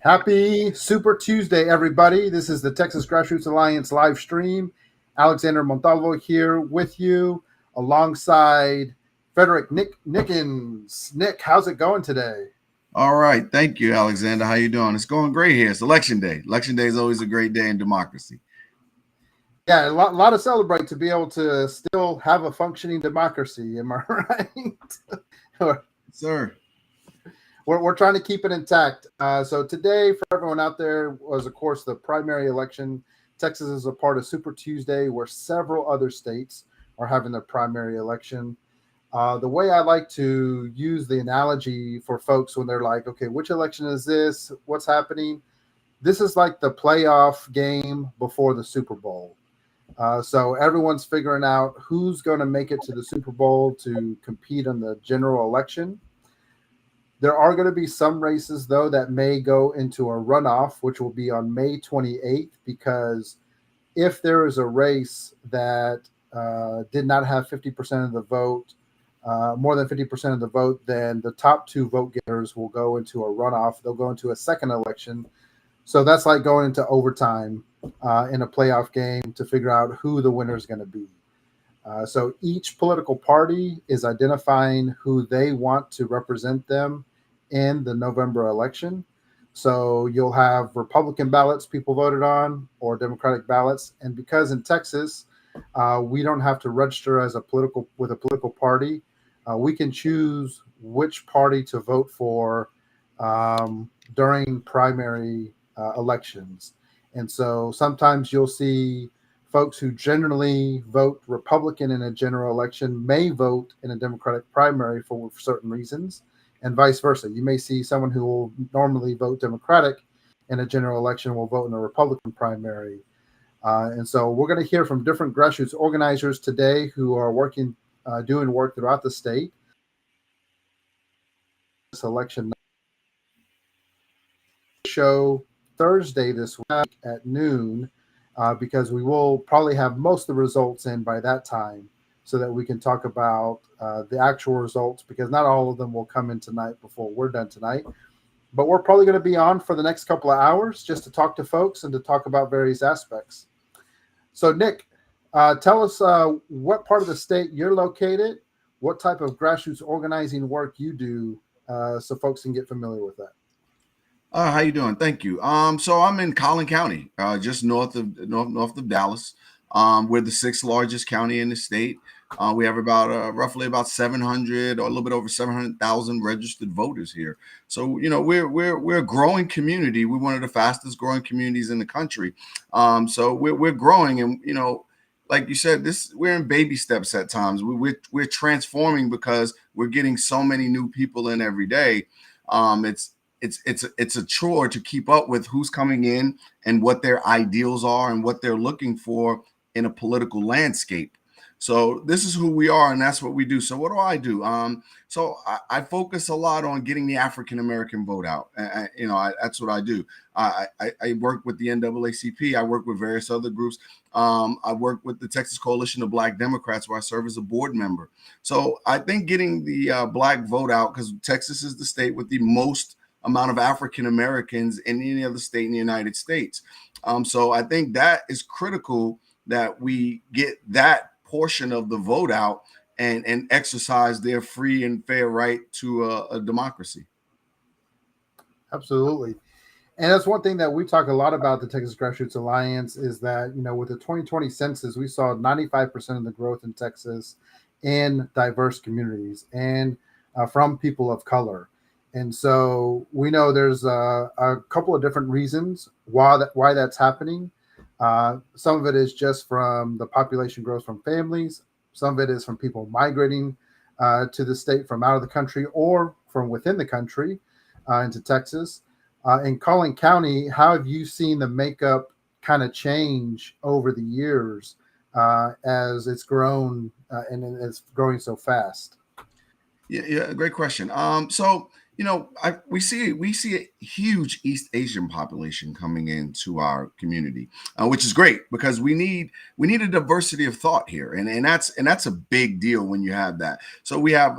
Happy Super Tuesday, everybody. This is the Texas Grassroots Alliance live stream. Alexander Montalvo here with you alongside Frederick Nickens. Nick, how's it going today? All right. Thank you, Alexander. How you doing? It's going great here. It's election day. Election day is always a great day in democracy. Yeah, a lot to celebrate to be able to still have a functioning democracy. Am I right? Sir. We're trying to keep it intact. So today, for everyone out there, was, of course, the primary election. Texas is a part of Super Tuesday, where several other states are having their primary election. The way I like to use the analogy for folks when they're like, okay, which election is this? What's happening? This is like the playoff game before the Super Bowl. So everyone's figuring out who's going to make it to the Super Bowl to compete in the general election. There are going to be some races, though, that may go into a runoff, which will be on May 28th, because if there is a race that did not have 50% of the vote, more than 50% of the vote, then the top two vote getters will go into a runoff. They'll go into a second election. So that's like going into overtime in a playoff game to figure out who the winner is going to be. So each political party is identifying who they want to represent them in the November election. So you'll have Republican ballots people voted on or Democratic ballots. And because in Texas, we don't have to register as a political party, we can choose which party to vote for during primary elections. And so sometimes you'll see folks who generally vote Republican in a general election may vote in a Democratic primary for certain reasons, and vice versa. You may see someone who will normally vote Democratic in a general election will vote in a Republican primary. And so we're going to hear from different grassroots organizers today who are doing work throughout the state. This election show Thursday this week at noon, because we will probably have most of the results in by that time so that we can talk about the actual results, because not all of them will come in tonight before we're done tonight. But we're probably going to be on for the next couple of hours just to talk to folks and to talk about various aspects. So, Nick, tell us what part of the state you're located, what type of grassroots organizing work you do, so folks can get familiar with that. How you doing? Thank you. So I'm in Collin County, just north of Dallas. We're the sixth largest county in the state. We have about roughly about 700 or a little bit over 700,000 registered voters here. So we're a growing community. We're one of the fastest growing communities in the country. So we're growing, and like you said, we're in baby steps at times. We're transforming because we're getting so many new people in every day. It's a chore to keep up with who's coming in and what their ideals are and what they're looking for in a political landscape. So this is who we are, and that's what we do. So what do? So I focus a lot on getting the African American vote out. That's what I do. I work with the NAACP. I work with various other groups. I work with the Texas Coalition of Black Democrats, where I serve as a board member. So I think getting the Black vote out, because Texas is the state with the most amount of African Americans in any other state in the United States. So I think that is critical, that we get that portion of the vote out and exercise their free and fair right to a democracy. Absolutely. And that's one thing that we talk a lot about the Texas Grassroots Alliance is that, with the 2020 census, we saw 95% of the growth in Texas in diverse communities and from people of color. And so we know there's a couple of different reasons why that's happening. Some of it is just from the population growth from families. Some of it is from people migrating to the state from out of the country or from within the country into Texas. In Collin County, how have you seen the makeup kind of change over the years as it's grown and it's growing so fast? Yeah, great question. So we see a huge East Asian population coming into our community, which is great because we need a diversity of thought here, and that's a big deal when you have that. So we have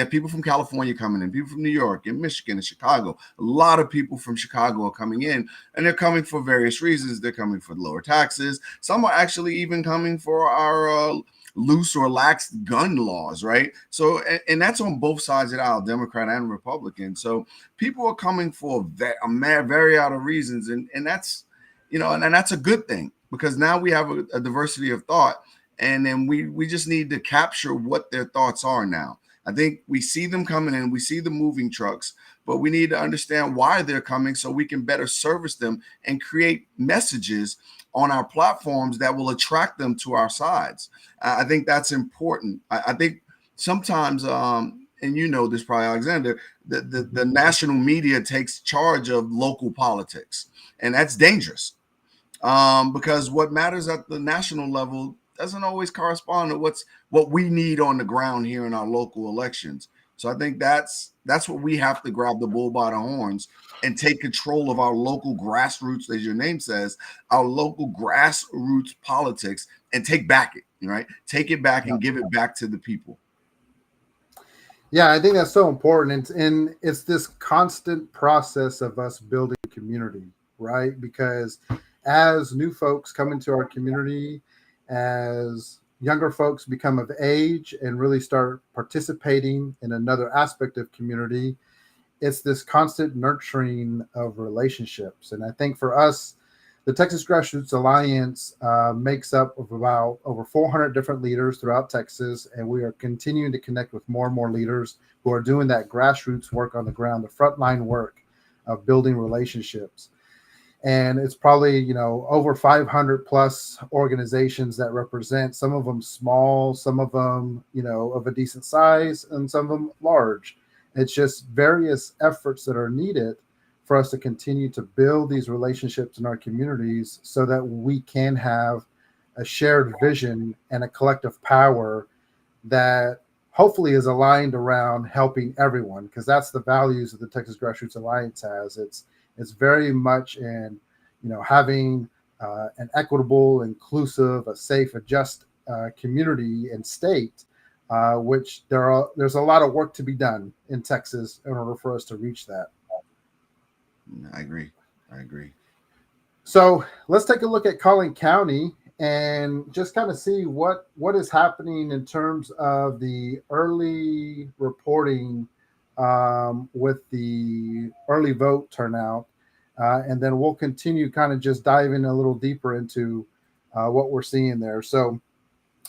people from California coming in, people from New York and Michigan and Chicago. A lot of people from Chicago are coming in, and they're coming for various reasons. They're coming for lower taxes. Some are actually even coming for our loose or lax gun laws, right? So, and that's on both sides of the aisle, Democrat and Republican. So, people are coming for a variety of reasons, and that's, and that's a good thing because now we have a diversity of thought, and then we just need to capture what their thoughts are now. I think we see them coming in, we see the moving trucks, but we need to understand why they're coming so we can better service them and create messages on our platforms that will attract them to our sides. I think that's important. I think sometimes, and you know this probably, Alexander, the national media takes charge of local politics, and that's dangerous because what matters at the national level doesn't always correspond to what we need on the ground here in our local elections. So I think that's what we have to grab the bull by the horns and take control of our local grassroots, as your name says, our local grassroots politics, and take it back and give it back to the people. Yeah, I think that's so important. And it's this constant process of us building community, right? Because as new folks come into our community, as younger folks become of age and really start participating in another aspect of community, it's this constant nurturing of relationships. And I think for us, the Texas Grassroots Alliance makes up of about over 400 different leaders throughout Texas, and we are continuing to connect with more and more leaders who are doing that grassroots work on the ground, the frontline work of building relationships. And it's probably over 500 plus organizations that represent, some of them small, some of them of a decent size, and some of them large. It's just various efforts that are needed for us to continue to build these relationships in our communities so that we can have a shared vision and a collective power that hopefully is aligned around helping everyone, because that's the values that the Texas Grassroots Alliance has. It's very much in having an equitable, inclusive, a safe, a just community and state, which there's a lot of work to be done in Texas in order for us to reach that. I agree. So let's take a look at Collin County and just kind of see what is happening in terms of the early reporting with the early vote turnout. And then we'll continue kind of just diving a little deeper into what we're seeing there. So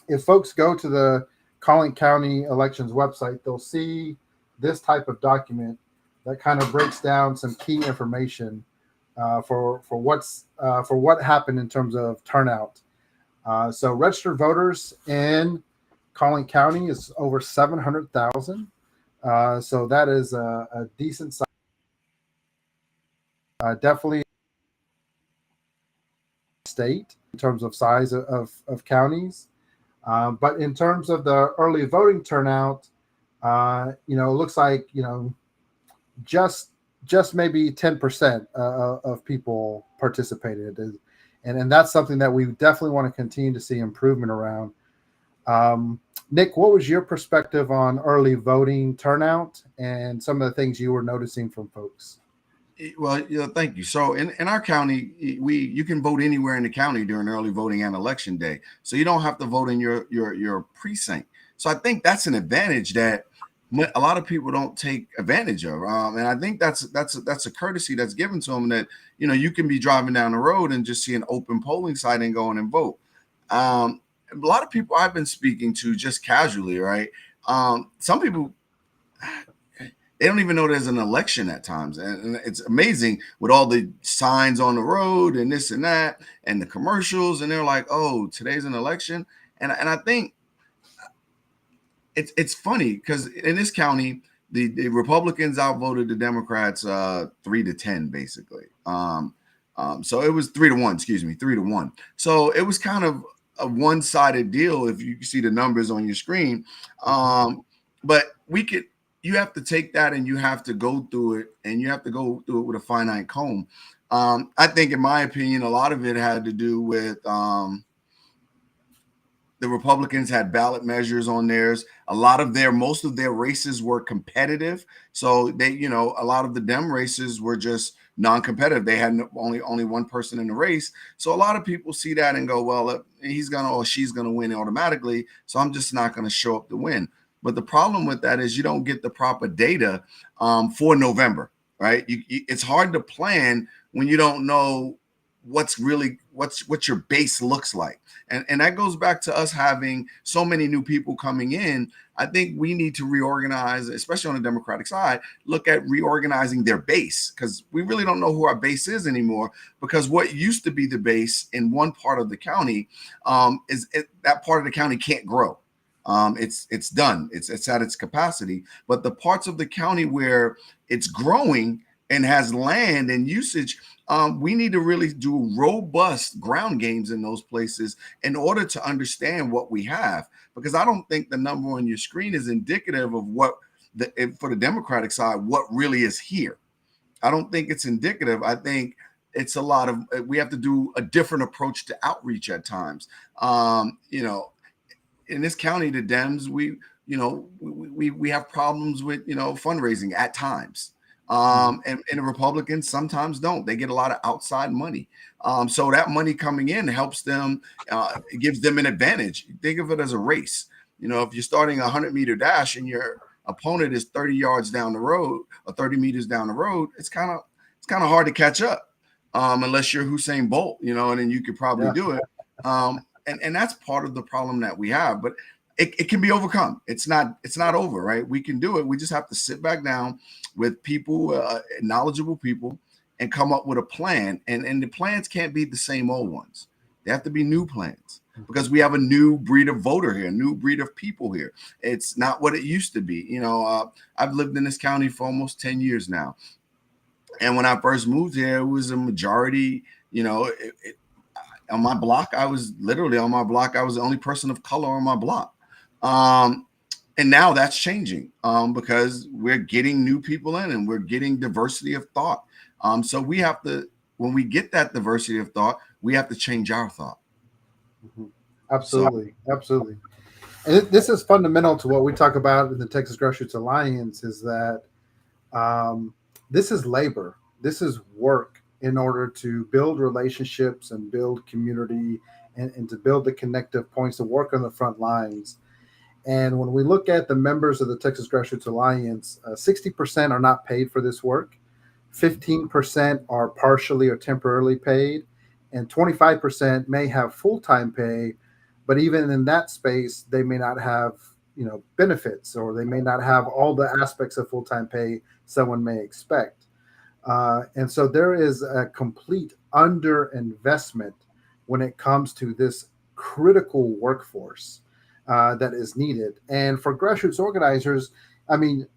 if folks go to the Collin County elections website, they'll see this type of document that kind of breaks down some key information for what happened in terms of turnout. So registered voters in Collin County is over 700,000. So that is a decent size. Definitely state in terms of size of counties. But in terms of the early voting turnout, it looks like, just maybe 10% of people participated. And that's something that we definitely want to continue to see improvement around. Nick, what was your perspective on early voting turnout and some of the things you were noticing from folks? Well, thank you. So in our county, you can vote anywhere in the county during early voting and election day. So you don't have to vote in your precinct. So I think that's an advantage that a lot of people don't take advantage of. And I think that's a courtesy that's given to them, that you can be driving down the road and just see an open polling site and go in and vote. A lot of people I've been speaking to just casually, right? Some people, they don't even know there's an election at times. And it's amazing with all the signs on the road and this and that and the commercials. And they're like, oh, today's an election. And I think it's funny because in this county, the Republicans outvoted the Democrats 3-10, basically. So it was 3-1, 3-1. So it was kind of a one-sided deal if you see the numbers on your screen. But you have to take that and you have to go through it, and you have to go through it with a finite comb. I think, in my opinion, a lot of it had to do with the Republicans had ballot measures on theirs. Most of their races were competitive. So they, a lot of the Dem races were just non-competitive. They had only one person in the race. So a lot of people see that and go, well, he's going to or she's going to win automatically. So I'm just not going to show up to win. But the problem with that is you don't get the proper data for November, right? It's hard to plan when you don't know what your base looks like. And that goes back to us having so many new people coming in. I think we need to reorganize, especially on the Democratic side, look at reorganizing their base, because we really don't know who our base is anymore, because what used to be the base in one part of the county that part of the county can't grow. It's done. It's at its capacity. But the parts of the county where it's growing and has land and usage, we need to really do robust ground games in those places in order to understand what we have. Because I don't think the number on your screen is indicative of what for the Democratic side, what really is here. I don't think it's indicative. I think it's a lot of, we have to do a different approach to outreach at times. In this county, the Dems, we have problems with, fundraising at times. And the Republicans sometimes don't. They get a lot of outside money. So that money coming in helps them, it gives them an advantage. Think of it as a race. If you're starting a 100-meter dash and your opponent is 30 yards down the road or 30 meters down the road, it's kind of hard to catch up, unless you're Usain Bolt, and then you could probably do it. And that's part of the problem that we have. But it can be overcome. It's not over, right? We can do it. We just have to sit back down with people, knowledgeable people, and come up with a plan. And the plans can't be the same old ones. They have to be new plans, because we have a new breed of voter here, a new breed of people here. It's not what it used to be. I've lived in this county for almost 10 years now. And when I first moved here, it was a majority, on my block, I was the only person of color on my block. And now that's changing because we're getting new people in and we're getting diversity of thought. So we have to, when we get that diversity of thought, we have to change our thought. Absolutely. Absolutely. And this is fundamental to what we talk about in the Texas Grassroots Alliance, is that this is labor. This is work in order to build relationships and build community and to build the connective points to work on the front lines. And when we look at the members of the Texas Grassroots Alliance, 60% are not paid for this work, 15% are partially or temporarily paid, and 25% may have full-time pay, but even in that space, they may not have, benefits, or they may not have all the aspects of full-time pay someone may expect. And so there is a complete underinvestment when it comes to this critical workforce that is needed. And for grassroots organizers, I mean,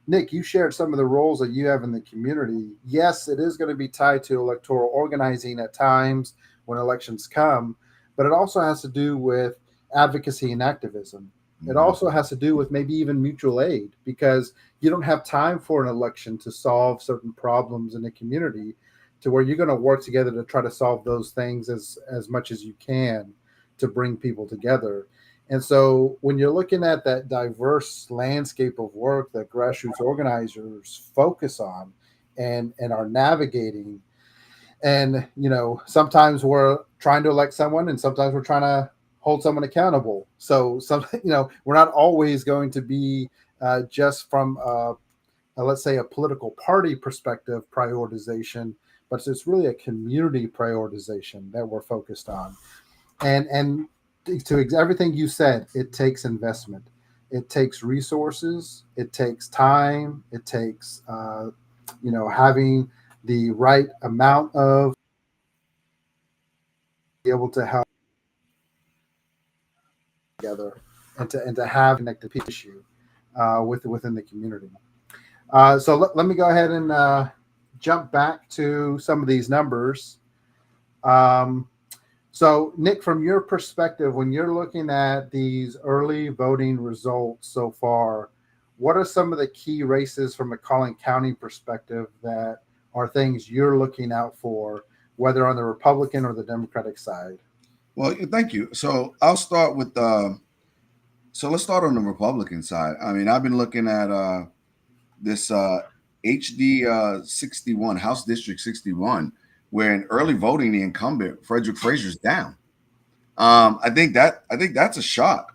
Nick, you shared some of the roles that you have in the community. Yes, it is going to be tied to electoral organizing at times when elections come, but it also has to do with advocacy and activism. It also has to do with maybe even mutual aid, because you don't have time for an election to solve certain problems in the community, to where you're going to work together to try to solve those things as much as you can to bring people together. And so when you're looking at that diverse landscape of work that grassroots organizers focus on and are navigating, and, sometimes we're trying to elect someone and sometimes we're trying to hold someone accountable. So we're not always going to be just from let's say a political party perspective prioritization, but it's really a community prioritization that we're focused on. And to everything you said, it takes investment, it takes resources, it takes time, it takes having the right amount of be able to help together and to have connected issue within the community. So let me go ahead and jump back to some of these numbers. So Nick, from your perspective, when you're looking at these early voting results so far, what are some of the key races from a Collin County perspective that are things you're looking out for, whether on the Republican or the Democratic side? Well, thank you. So I'll start with so let's start on the Republican side. I mean, I've been looking at this HD 61, House District 61, where in early voting the incumbent Frederick Frazier's down. I think that's a shock.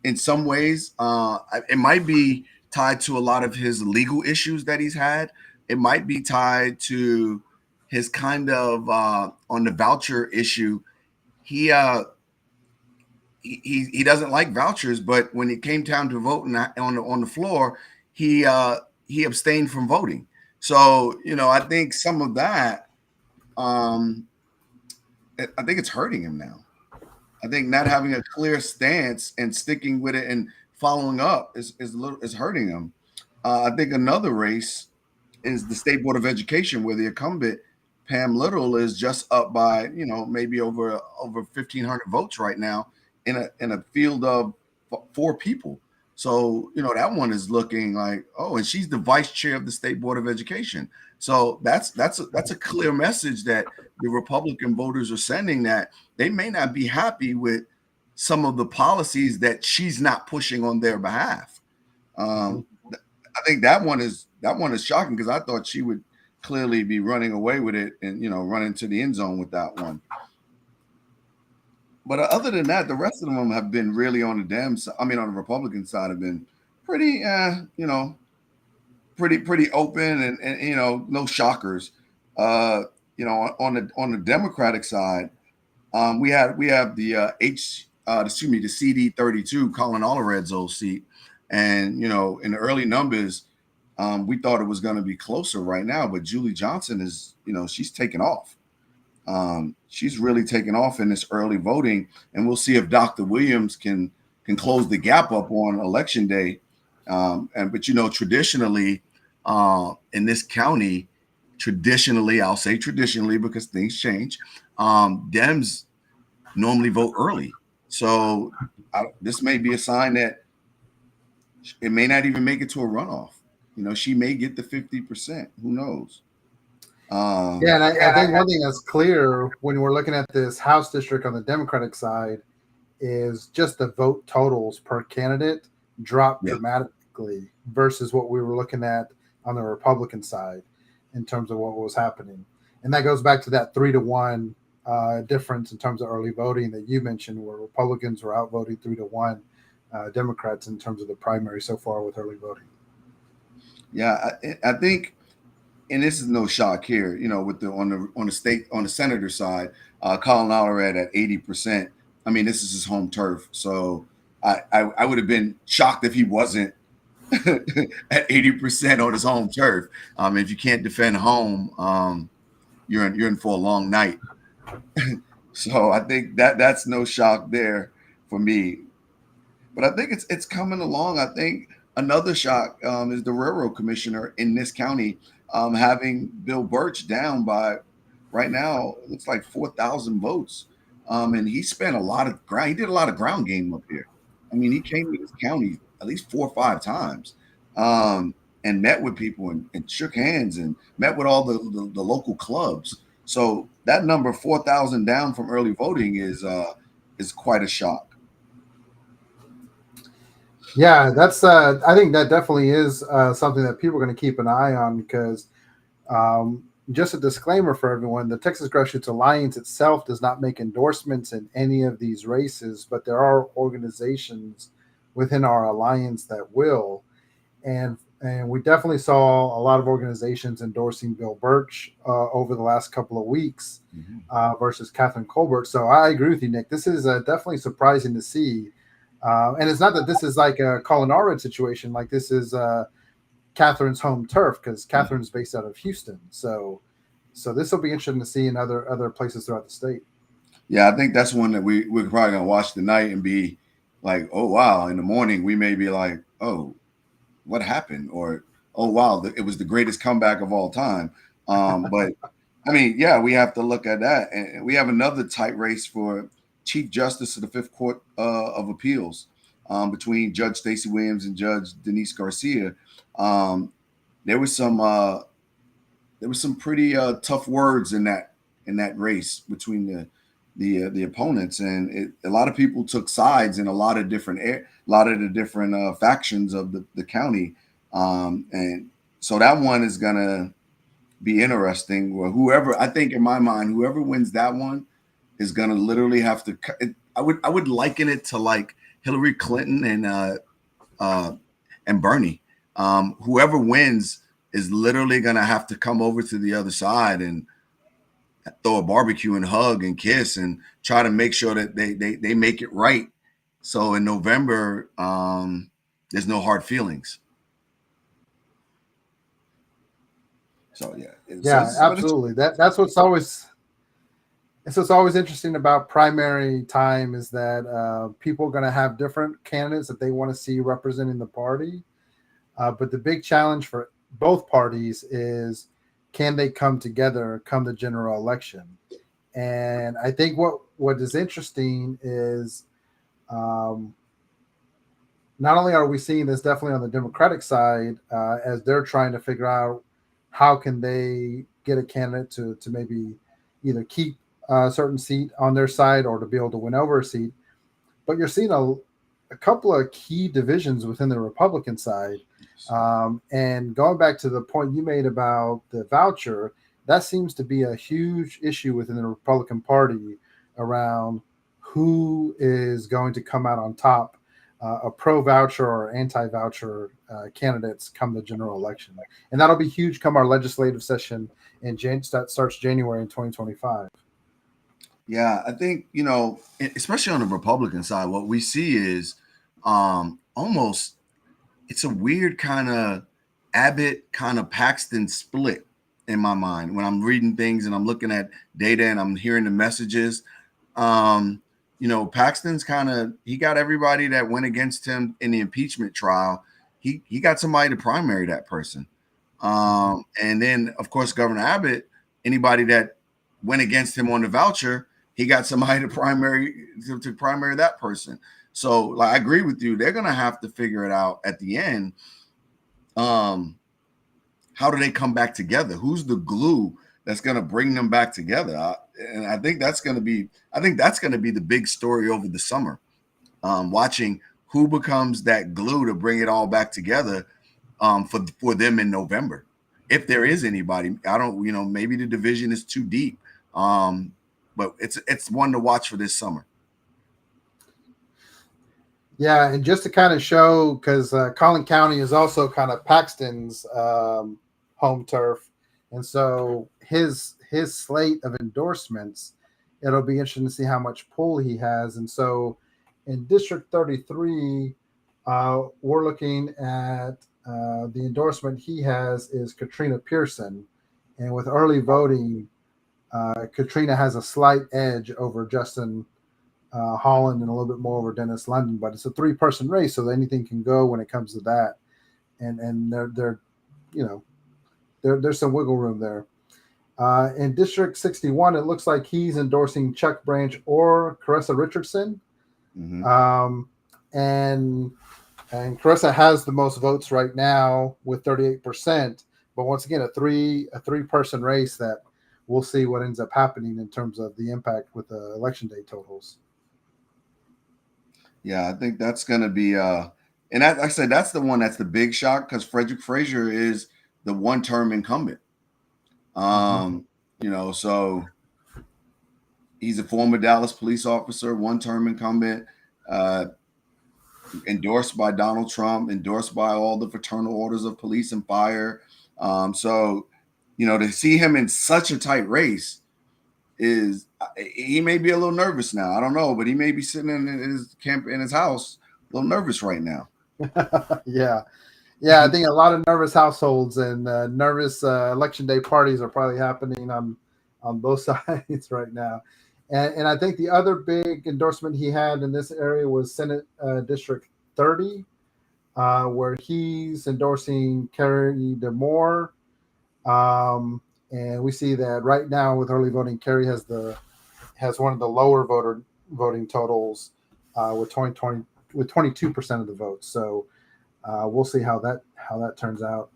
In some ways, it might be tied to a lot of his legal issues that he's had. It might be tied to his kind of on the voucher issue. He he doesn't like vouchers, but when it came time to vote on the floor, he abstained from voting. So I think some of that, um, I think it's hurting him now. I think not having a clear stance and sticking with it and following up is hurting him. I think another race is the State Board of Education, where the incumbent Pam Little is just up by maybe over 1,500 votes right now in a field of four people. So that one is looking like, oh, and she's the vice chair of the State Board of Education. So that's a clear message that the Republican voters are sending, that they may not be happy with some of the policies that she's not pushing on their behalf. I think that one is shocking, because I thought she would clearly be running away with it and running to the end zone with that one. But other than that, the rest of them have been really on the on the Republican side have been pretty, pretty open and no shockers. On the Democratic side, we have the the CD 32, Colin Allred's old seat, and in the early numbers, we thought it was going to be closer right now, but Julie Johnson is she's taken off. She's really taken off in this early voting, and we'll see if Dr. Williams can close the gap up on election day. But traditionally, in this county, I'll say traditionally because things change, Dems normally vote early. So this may be a sign that it may not even make it to a runoff. She may get the 50%. Who knows? Yeah, and I think one thing that's clear when we're looking at this House district on the Democratic side is just the vote totals per candidate dropped dramatically versus what we were looking at on the Republican side in terms of what was happening. And that goes back to that 3-1 difference in terms of early voting that you mentioned, where Republicans were outvoting 3-1 Democrats in terms of the primary so far with early voting. Yeah, I think, and this is no shock here, with on the senator side, Colin Allred at 80%. I mean, this is his home turf, so I would have been shocked if he wasn't at 80% on his home turf. If you can't defend home, you're in for a long night. So I think that's no shock there for me. But I think it's coming along. I think another shock is the railroad commissioner in this county having Bill Birch down by, right now, it looks like 4,000 votes. And he spent a lot of ground. He did a lot of ground game up here. I mean, he came to this county at least 4 or 5 times and met with people and shook hands and met with all the local clubs. So that number 4,000 down from early voting is quite a shock. Yeah, that's I think that definitely is something that people are going to keep an eye on, because just a disclaimer for everyone, the Texas Grassroots Alliance itself does not make endorsements in any of these races, but there are organizations within our alliance that will. And we definitely saw a lot of organizations endorsing Bill Birch over the last couple of weeks versus Catherine Colbert. So I agree with you, Nick. This is definitely surprising to see. And it's not that this is like a Colin Allred situation. Like, this is Catherine's home turf, because Catherine's based out of Houston. So this will be interesting to see in other places throughout the state. Yeah, I think that's one that we're probably going to watch tonight and be like, oh, wow. In the morning, we may be like, oh, what happened? Or, oh, wow, it was the greatest comeback of all time. But, I mean, yeah, we have to look at that. And we have another tight race for Chief Justice of the Fifth Court of Appeals. between Judge Stacey Williams and Judge Denise Garcia. There was some pretty tough words in that race between the opponents, and a lot of people took sides in a lot of the different factions of the county, and so that one is gonna be interesting. Where whoever, I think in my mind, whoever wins that one is gonna literally have to. I would liken it to like Hillary Clinton and Bernie. Whoever wins is literally gonna have to come over to the other side and throw a barbecue and hug and kiss and try to make sure that they make it right. So in November, there's no hard feelings. So yeah, absolutely. That's what's always interesting about primary time is that people are going to have different candidates that they want to see representing the party. But the big challenge for both parties is, can they come together come the general election? And I think what is interesting is not only are we seeing this definitely on the Democratic side as they're trying to figure out how can they get a candidate to maybe either keep a certain seat on their side or to be able to win over a seat, but you're seeing a couple of key divisions within the Republican side. And going back to the point you made about the voucher, that seems to be a huge issue within the Republican Party around who is going to come out on top, a pro-voucher or anti-voucher candidates come the general election. And that'll be huge come our legislative session that starts January in 2025. Yeah, I think, especially on the Republican side, what we see is almost, it's a weird kind of Abbott kind of Paxton split in my mind when I'm reading things and I'm looking at data and I'm hearing the messages. Paxton's he got everybody that went against him in the impeachment trial. He got somebody to primary that person. And then, of course, Governor Abbott, anybody that went against him on the voucher, he got somebody to primary that person. So, like, I agree with you. They're going to have to figure it out at the end. How do they come back together? Who's the glue that's going to bring them back together? And I think that's going to be the big story over the summer. Watching who becomes that glue to bring it all back together for them in November. If there is anybody, I don't, maybe the division is too deep. But it's one to watch for this summer. Yeah, and just to kind of show, because Collin County is also kind of Paxton's home turf, and so his slate of endorsements, it'll be interesting to see how much pull he has. And so in District 33, we're looking at the endorsement he has is Katrina Pearson, and with early voting, Katrina has a slight edge over Justin Holland and a little bit more over Dennis London, but it's a 3-person race, so anything can go when it comes to that. And there's some wiggle room there. In District 61, it looks like he's endorsing Chuck Branch or Carissa Richardson. Mm-hmm. And Carissa has the most votes right now with 38%. But once again, a 3-person race that we'll see what ends up happening in terms of the impact with the election day totals. Yeah, I think that's going to be and like I said, that's the one that's the big shock, because Frederick Frazier is the 1-term incumbent. So he's a former Dallas police officer, 1-term incumbent, endorsed by Donald Trump, endorsed by all the fraternal orders of police and fire. To see him in such a tight race he may be a little nervous now. I don't know, but he may be sitting in his camp in his house a little nervous right now. Yeah, I think a lot of nervous households and nervous election day parties are probably happening on both sides right now. And I think the other big endorsement he had in this area was Senate District 30, where he's endorsing Carrie DeMoore. And we see that right now with early voting, Carrie has one of the lower voting totals with 22% with 22% of the votes. So we'll see how that turns out.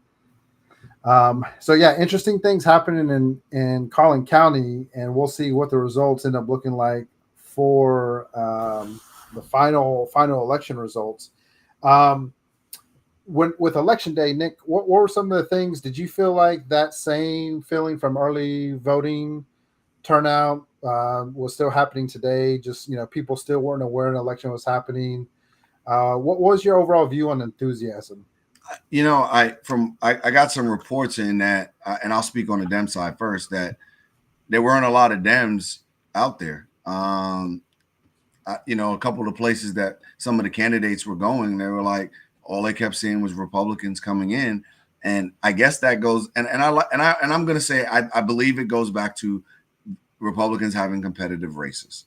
So yeah, interesting things happening in Collin County, and we'll see what the results end up looking like for the final election results. With election day, Nick, what were some of the things? Did you feel like that same feeling from early voting turnout was still happening today? Just, people still weren't aware an election was happening. What was your overall view on enthusiasm? I got some reports in that, and I'll speak on the Dem side first, that there weren't a lot of Dems out there. A couple of places that some of the candidates were going, they were like, all they kept seeing was Republicans coming in, and I guess that goes, and I'm going to say I believe it goes back to Republicans having competitive races,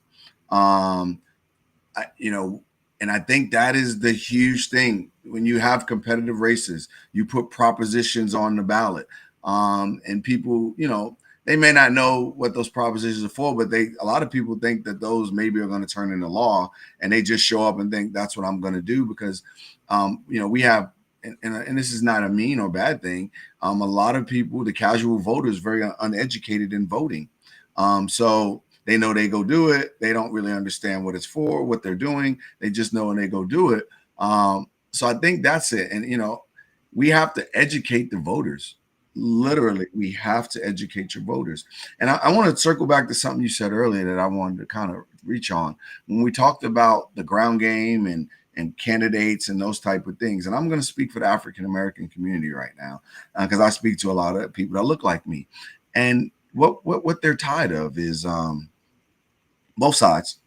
and I think that is the huge thing. When you have competitive races, you put propositions on the ballot, and people, they may not know what those propositions are for, but a lot of people think that those maybe are going to turn into law, and they just show up and think that's what I'm going to do because, we have, and this is not a mean or bad thing. A lot of people, the casual voters, very uneducated in voting, so they know they go do it. They don't really understand what it's for, what they're doing. They just know when they go do it. So I think that's it. And we have to educate the voters. Literally, we have to educate your voters. And I want to circle back to something you said earlier that I wanted to kind of reach on when we talked about the ground game and candidates and those type of things. And I'm going to speak for the African American community right now because I speak to a lot of people that look like me. And what they're tired of is both sides.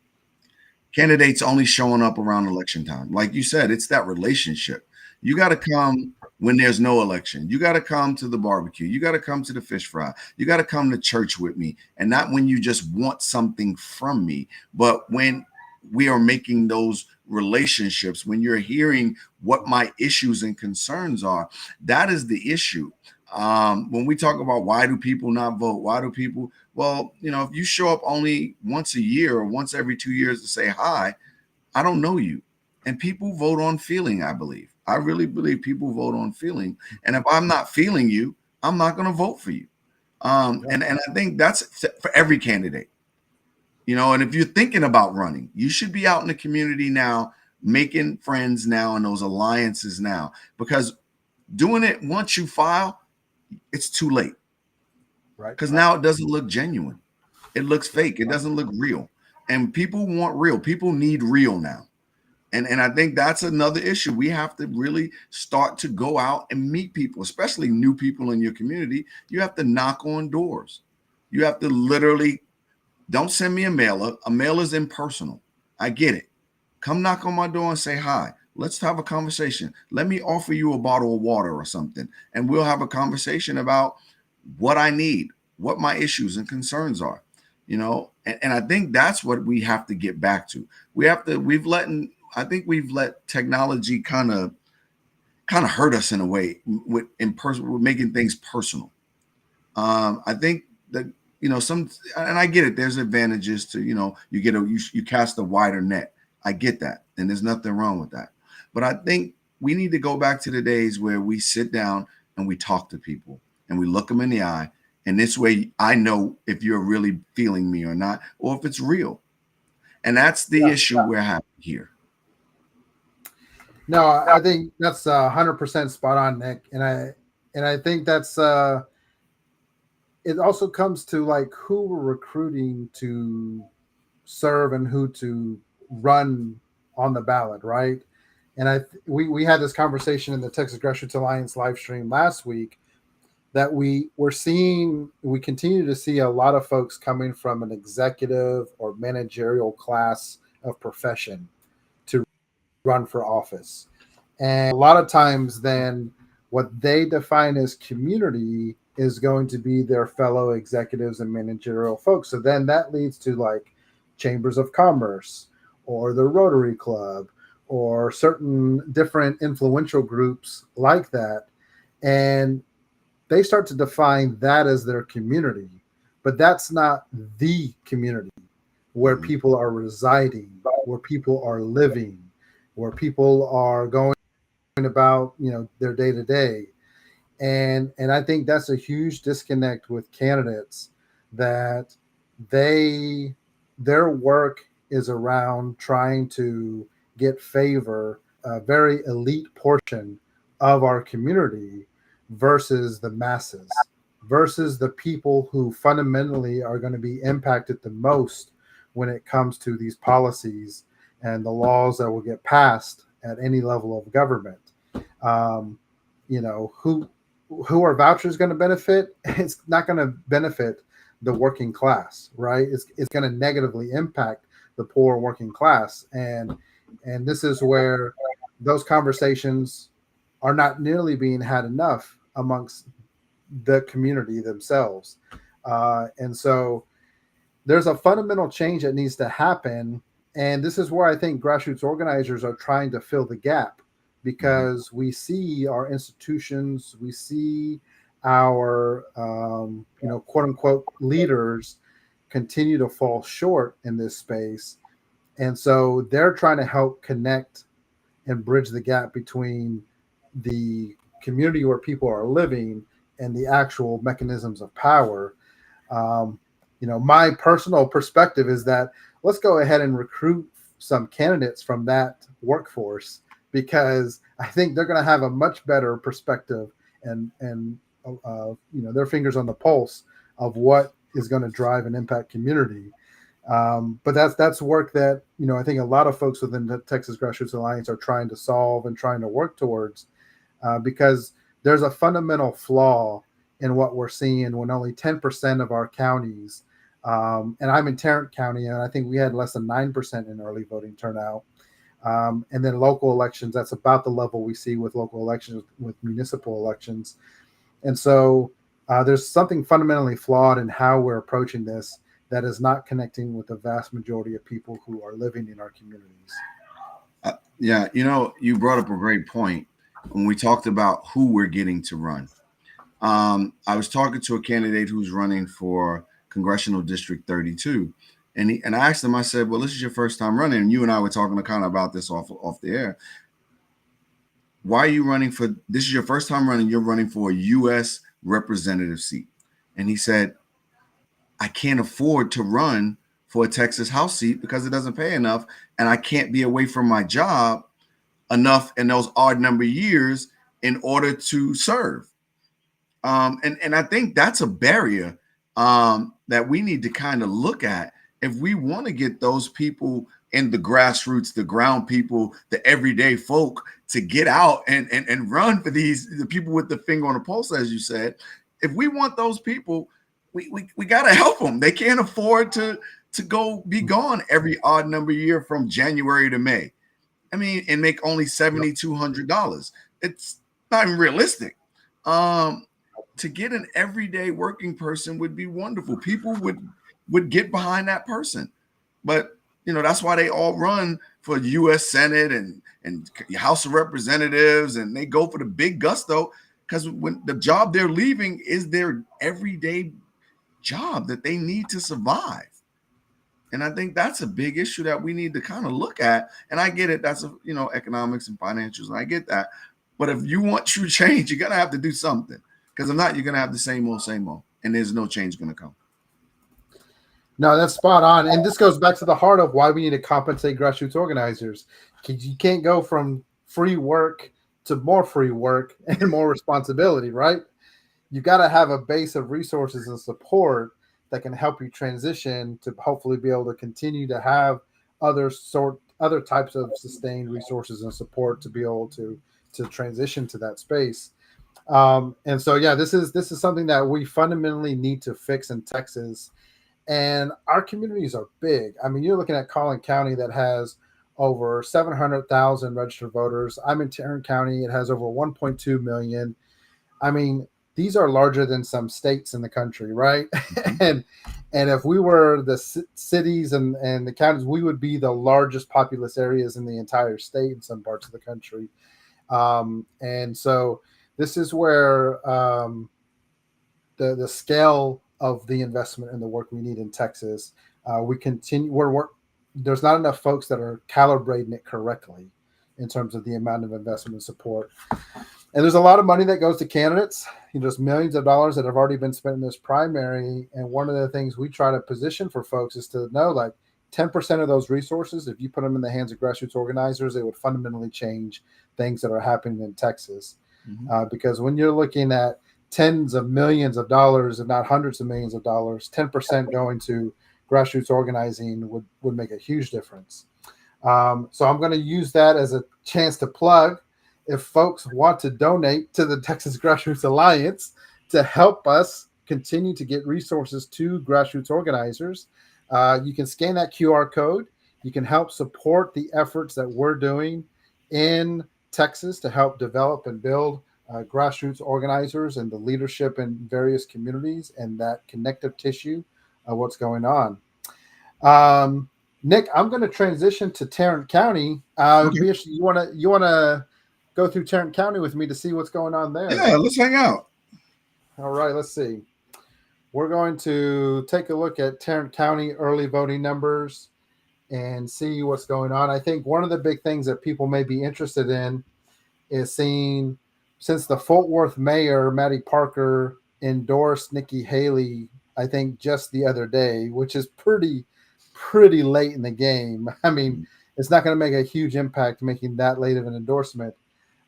Candidates only showing up around election time. Like you said, it's that relationship. You got to come when there's no election. You got to come to the barbecue. You got to come to the fish fry. You got to come to church with me. And not when you just want something from me, but when we are making those relationships, when you're hearing what my issues and concerns are, that is the issue. When we talk about why do people not vote, well, if you show up only once a year or once every 2 years to say hi, I don't know you. And people vote on feeling, I believe. I really believe people vote on feeling. And if I'm not feeling you, I'm not going to vote for you. And I think that's for every candidate. And if you're thinking about running, you should be out in the community now, making friends now and those alliances now, because doing it once you file, it's too late. Right. Because now it doesn't look genuine. It looks fake. It doesn't look real. And people want real. People need real now. And I think that's another issue. We have to really start to go out and meet people, especially new people in your community. You have to knock on doors. You have to literally, don't send me a mailer. A mailer is impersonal. I get it. Come knock on my door and say hi. Let's have a conversation. Let me offer you a bottle of water or something, and we'll have a conversation about what I need, what my issues and concerns are, and I think that's what we have to get back to. I think we've let technology kind of hurt us in a way with making things personal. I think that, and I get it. There's advantages to, you cast a wider net. I get that. And there's nothing wrong with that. But I think we need to go back to the days where we sit down and we talk to people and we look them in the eye. And this way I know if you're really feeling me or not, or if it's real. And that's the issue we're having here. No, I think that's 100% spot on, Nick. And I think that's it also comes to like who we're recruiting to serve and who to run on the ballot, right? And we had this conversation in the Texas Grassroots Alliance live stream last week that we continue to see a lot of folks coming from an executive or managerial class of profession to run for office. And a lot of times then what they define as community is going to be their fellow executives and managerial folks. So then that leads to like chambers of commerce or the Rotary Club or certain different influential groups like that. And they start to define that as their community, but that's not the community where people are residing, where people are living, where people are going about, their day to day. And I think that's a huge disconnect with candidates, that they their work is around trying to get favor a very elite portion of our community versus the masses, versus the people who fundamentally are going to be impacted the most when it comes to these policies and the laws that will get passed at any level of government. um, who are vouchers going to benefit? It's not going to benefit the working class, right? It's going to negatively impact the poor working class, and this is where those conversations are not nearly being had enough amongst the community themselves. And so there's a fundamental change that needs to happen. And this is where I think grassroots organizers are trying to fill the gap, because we see our institutions, we see our, quote unquote leaders continue to fall short in this space. And so they're trying to help connect and bridge the gap between the community where people are living and the actual mechanisms of power. um, my personal perspective is that let's go ahead and recruit some candidates from that workforce, because I think they're going to have a much better perspective and their fingers on the pulse of what is going to drive and impact community. But that's work that I think a lot of folks within the Texas Grassroots Alliance are trying to solve and trying to work towards, because there's a fundamental flaw in what we're seeing when only 10% of our counties, and I'm in Tarrant County, and I think we had less than 9% in early voting turnout. And then local elections, that's about the level we see with local elections, with municipal elections. And so there's something fundamentally flawed in how we're approaching this that is not connecting with the vast majority of people who are living in our communities. Yeah, you brought up a great point when we talked about who we're getting to run. I was talking to a candidate who's running for Congressional District 32, and I asked him. I said, "Well, this is your first time running," and you and I were talking kind of about this off the air. Why are you running for? This is your first time running. You're running for a U.S. representative seat, and he said, "I can't afford to run for a Texas House seat because it doesn't pay enough, and I can't be away from my job enough in those odd number years in order to serve." And I think that's a barrier that we need to kind of look at if we want to get those people in the grassroots, the ground people, the everyday folk to get out and run for the people with the finger on the pulse, as you said. If we want those people, we got to help them. They can't afford to go be gone every odd number year from January to May. I mean, and make only $7,200. It's not even realistic. To get an everyday working person would be wonderful. People would get behind that person. But that's why they all run for U.S. Senate and House of Representatives, and they go for the big gusto, because when the job they're leaving is their everyday job that they need to survive. And I think that's a big issue that we need to kind of look at. And I get it. That's economics and financials, and I get that. But if you want true change, you're gonna have to do something. Because if not, you're going to have the same old, and there's no change going to come. No, that's spot on. And this goes back to the heart of why we need to compensate grassroots organizers. Because you can't go from free work to more free work and more responsibility, right? You got to have a base of resources and support that can help you transition to hopefully be able to continue to have other types of sustained resources and support to be able to transition to that space. And so, yeah, this is something that we fundamentally need to fix in Texas. And our communities are big. I mean, you're looking at Collin County that has over 700,000 registered voters. I'm in Tarrant County. It has over 1.2 million. I mean, these are larger than some states in the country, right? and if we were the cities and the counties, we would be the largest populous areas in the entire state in some parts of the country. And so this is where the scale of the investment and the work we need in Texas. We continue. There's not enough folks that are calibrating it correctly, in terms of the amount of investment and support. And there's a lot of money that goes to candidates. There's millions of dollars that have already been spent in this primary. And one of the things we try to position for folks is to know, like, 10% of those resources, if you put them in the hands of grassroots organizers, it would fundamentally change things that are happening in Texas. Because when you're looking at tens of millions of dollars, if not hundreds of millions of dollars, 10% going to grassroots organizing would make a huge difference. So I'm going to use that as a chance to plug. If folks want to donate to the Texas Grassroots Alliance to help us continue to get resources to grassroots organizers, you can scan that QR code. You can help support the efforts that we're doing in Texas to help develop and build grassroots organizers and the leadership in various communities and that connective tissue of what's going on. Nick, I'm going to transition to Tarrant County. Okay. You want to go through Tarrant County with me to see what's going on there? Yeah, let's hang out. All right, let's see. We're going to take a look at Tarrant County early voting numbers and see what's going on. I think one of the big things that people may be interested in is seeing, since the Fort Worth mayor, Matty Parker, endorsed Nikki Haley, I think just the other day, which is pretty late in the game. I mean, it's not going to make a huge impact making that late of an endorsement.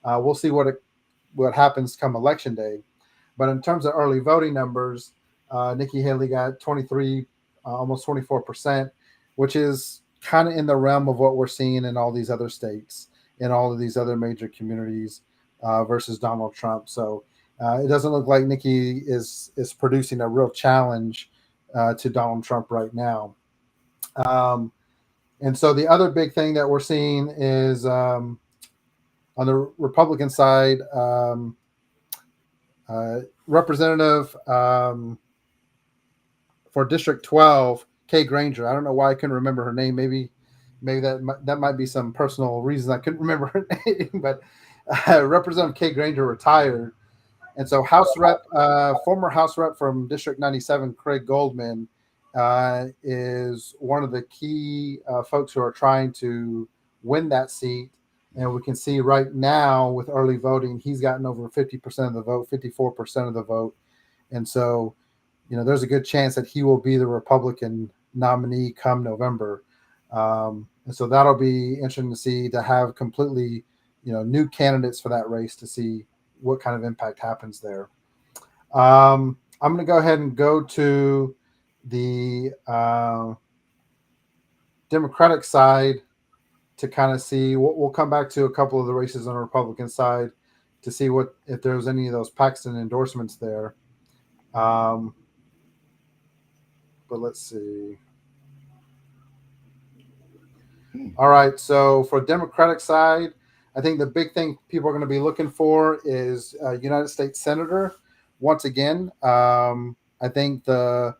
We'll see what happens come election day. But in terms of early voting numbers, Nikki Haley got 23, almost 24%, which is kind of in the realm of what we're seeing in all these other states, in all of these other major communities versus Donald Trump. So it doesn't look like Nikki is producing a real challenge to Donald Trump right now. And so the other big thing that we're seeing is on the Republican side, Representative for District 12, Kay Granger. I don't know why I couldn't remember her name. Maybe that might be some personal reasons I couldn't remember her name. But Representative Kay Granger retired, and so former House Rep from District 97, Craig Goldman, is one of the key folks who are trying to win that seat. And we can see right now with early voting, he's gotten over 50% of the vote, 54% of the vote. And so, there's a good chance that he will be the Republican nominee come November. And so that'll be interesting to see, to have completely, new candidates for that race to see what kind of impact happens there. I'm going to go ahead and go to the Democratic side to kind of see. We'll come back to a couple of the races on the Republican side to see if there's any of those Paxton endorsements there. But let's see. All right. So for Democratic side, I think the big thing people are going to be looking for is United States Senator. Once again, I think the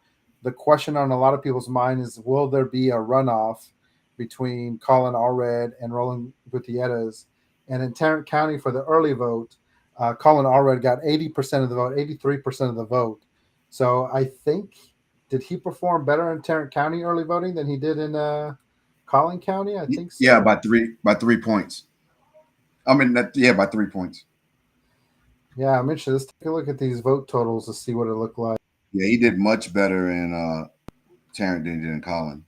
question on a lot of people's mind is, will there be a runoff between Colin Allred and Roland Gutierrez? And in Tarrant County for the early vote, Colin Allred got 80% of the vote, 83% of the vote. So I think, did he perform better in Tarrant County early voting than he did in Collin County? I think so. Yeah, by 3 points. I mean, by 3 points. Yeah, I'm interested. Let's take a look at these vote totals to see what it looked like. Yeah, he did much better in Tarrant than he did in Collin.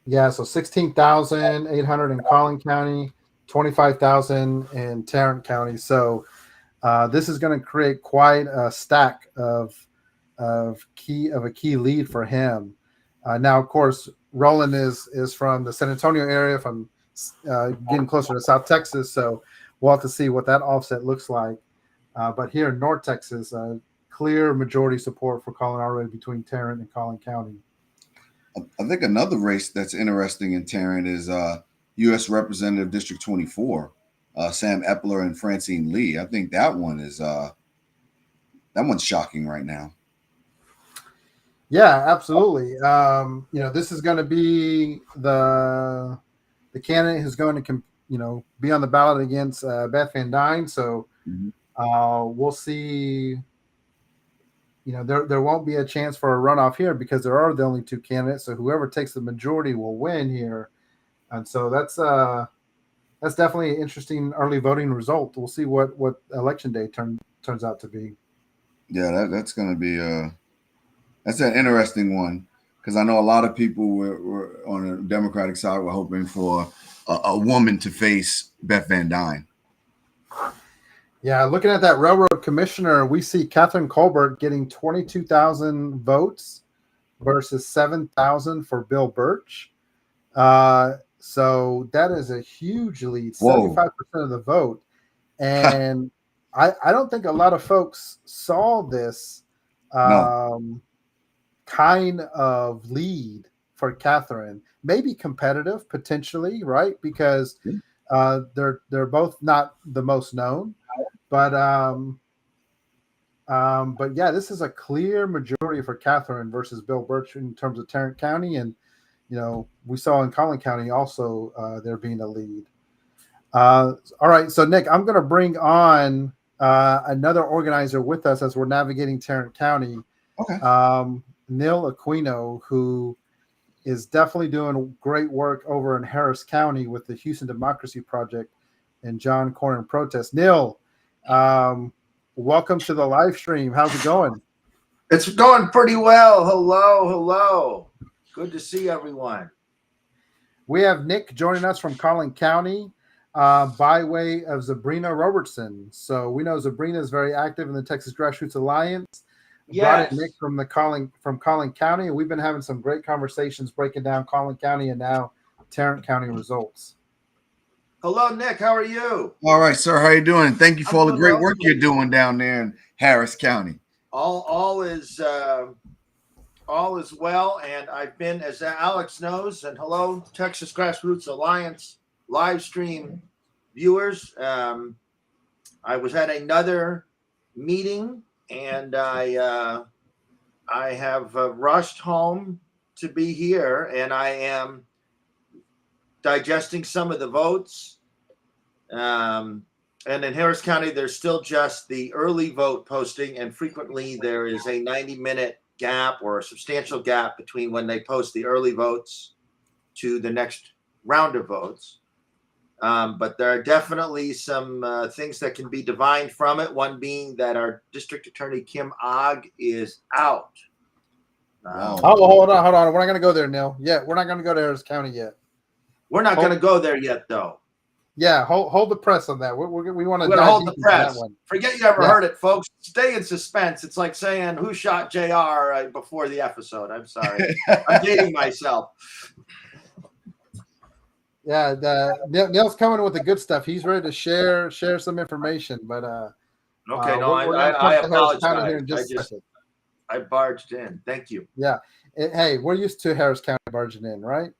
Yeah, so 16,800 in Collin County, 25,000 in Tarrant County. So this is going to create quite a stack of a key lead for him. Now, of course, Roland is from the San Antonio area, from getting closer to South Texas. So we'll have to see what that offset looks like. But here in North Texas, clear majority support for Colin Allred between Tarrant and Collin County. I think another race that's interesting in Tarrant is U.S. Representative District 24, Sam Epler and Francine Lee. I think that one's shocking right now. Yeah, absolutely. This is going to be the candidate who's going to be on the ballot against Beth Van Dyne. So we'll see. There won't be a chance for a runoff here because there are the only two candidates. So whoever takes the majority will win here. And so that's definitely an interesting early voting result. We'll see what election day turns out to be. Yeah, that's going to be that's an interesting one, because I know a lot of people were on the Democratic side were hoping for a woman to face Beth Van Dyne. Yeah, looking at that railroad commissioner, we see Catherine Colbert getting 22,000 votes versus 7,000 for Bill Birch. So that is a huge lead, 75% of the vote. And I don't think a lot of folks saw this kind of lead for Catherine. Maybe competitive, potentially, right? Because they're both not the most known. But yeah, this is a clear majority for Catherine versus Bill Birch in terms of Tarrant County, and we saw in Collin County also there being a lead. All right, so Nick, I'm going to bring on another organizer with us as we're navigating Tarrant County. Okay. Neil Aquino, who is definitely doing great work over in Harris County with the Houston Democracy Project and John Cornyn protest. Neil, welcome to the live stream. How's it going? It's going pretty well. Hello. Good to see everyone. We have Nick joining us from Collin County by way of Sabrina Robertson. So we know Sabrina is very active in the Texas Grassroots Alliance. Yes. Brought in Nick from Collin County, and we've been having some great conversations breaking down Collin County and now Tarrant County results. Hello, Nick. How are you? All right, sir. How are you doing? Thank you for all the great work you're doing down there in Harris County. All is well, and I've been, as Alex knows, and hello, Texas Grassroots Alliance live stream viewers. I was at another meeting, and I have rushed home to be here, and I am digesting some of the votes. And in Harris County, there's still just the early vote posting, and frequently there is a 90-minute gap or a substantial gap between when they post the early votes to the next round of votes. But there are definitely some things that can be divined from it. One being that our district attorney, Kim Ogg, is out. Hold on. We're not going to go there, Neil. Yeah, we're not going to go to Harris County yet. We're not going to go there yet, though. Yeah, hold the press on that. We want to hold the press. Forget you ever heard it, folks. Stay in suspense. It's like saying who shot JR before the episode. I'm sorry. I'm dating myself. Yeah, Neil's coming with the good stuff. He's ready to share some information, but okay, no, I apologize. I barged in. Thank you. Yeah. Hey, we're used to Harris County barging in, right?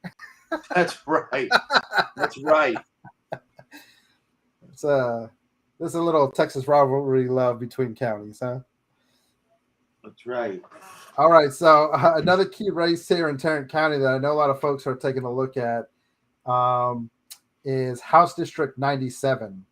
That's right. That's right. There's a little Texas rivalry love between counties, huh? That's right. All right, so another key race here in Tarrant County that I know a lot of folks are taking a look at is House District 97.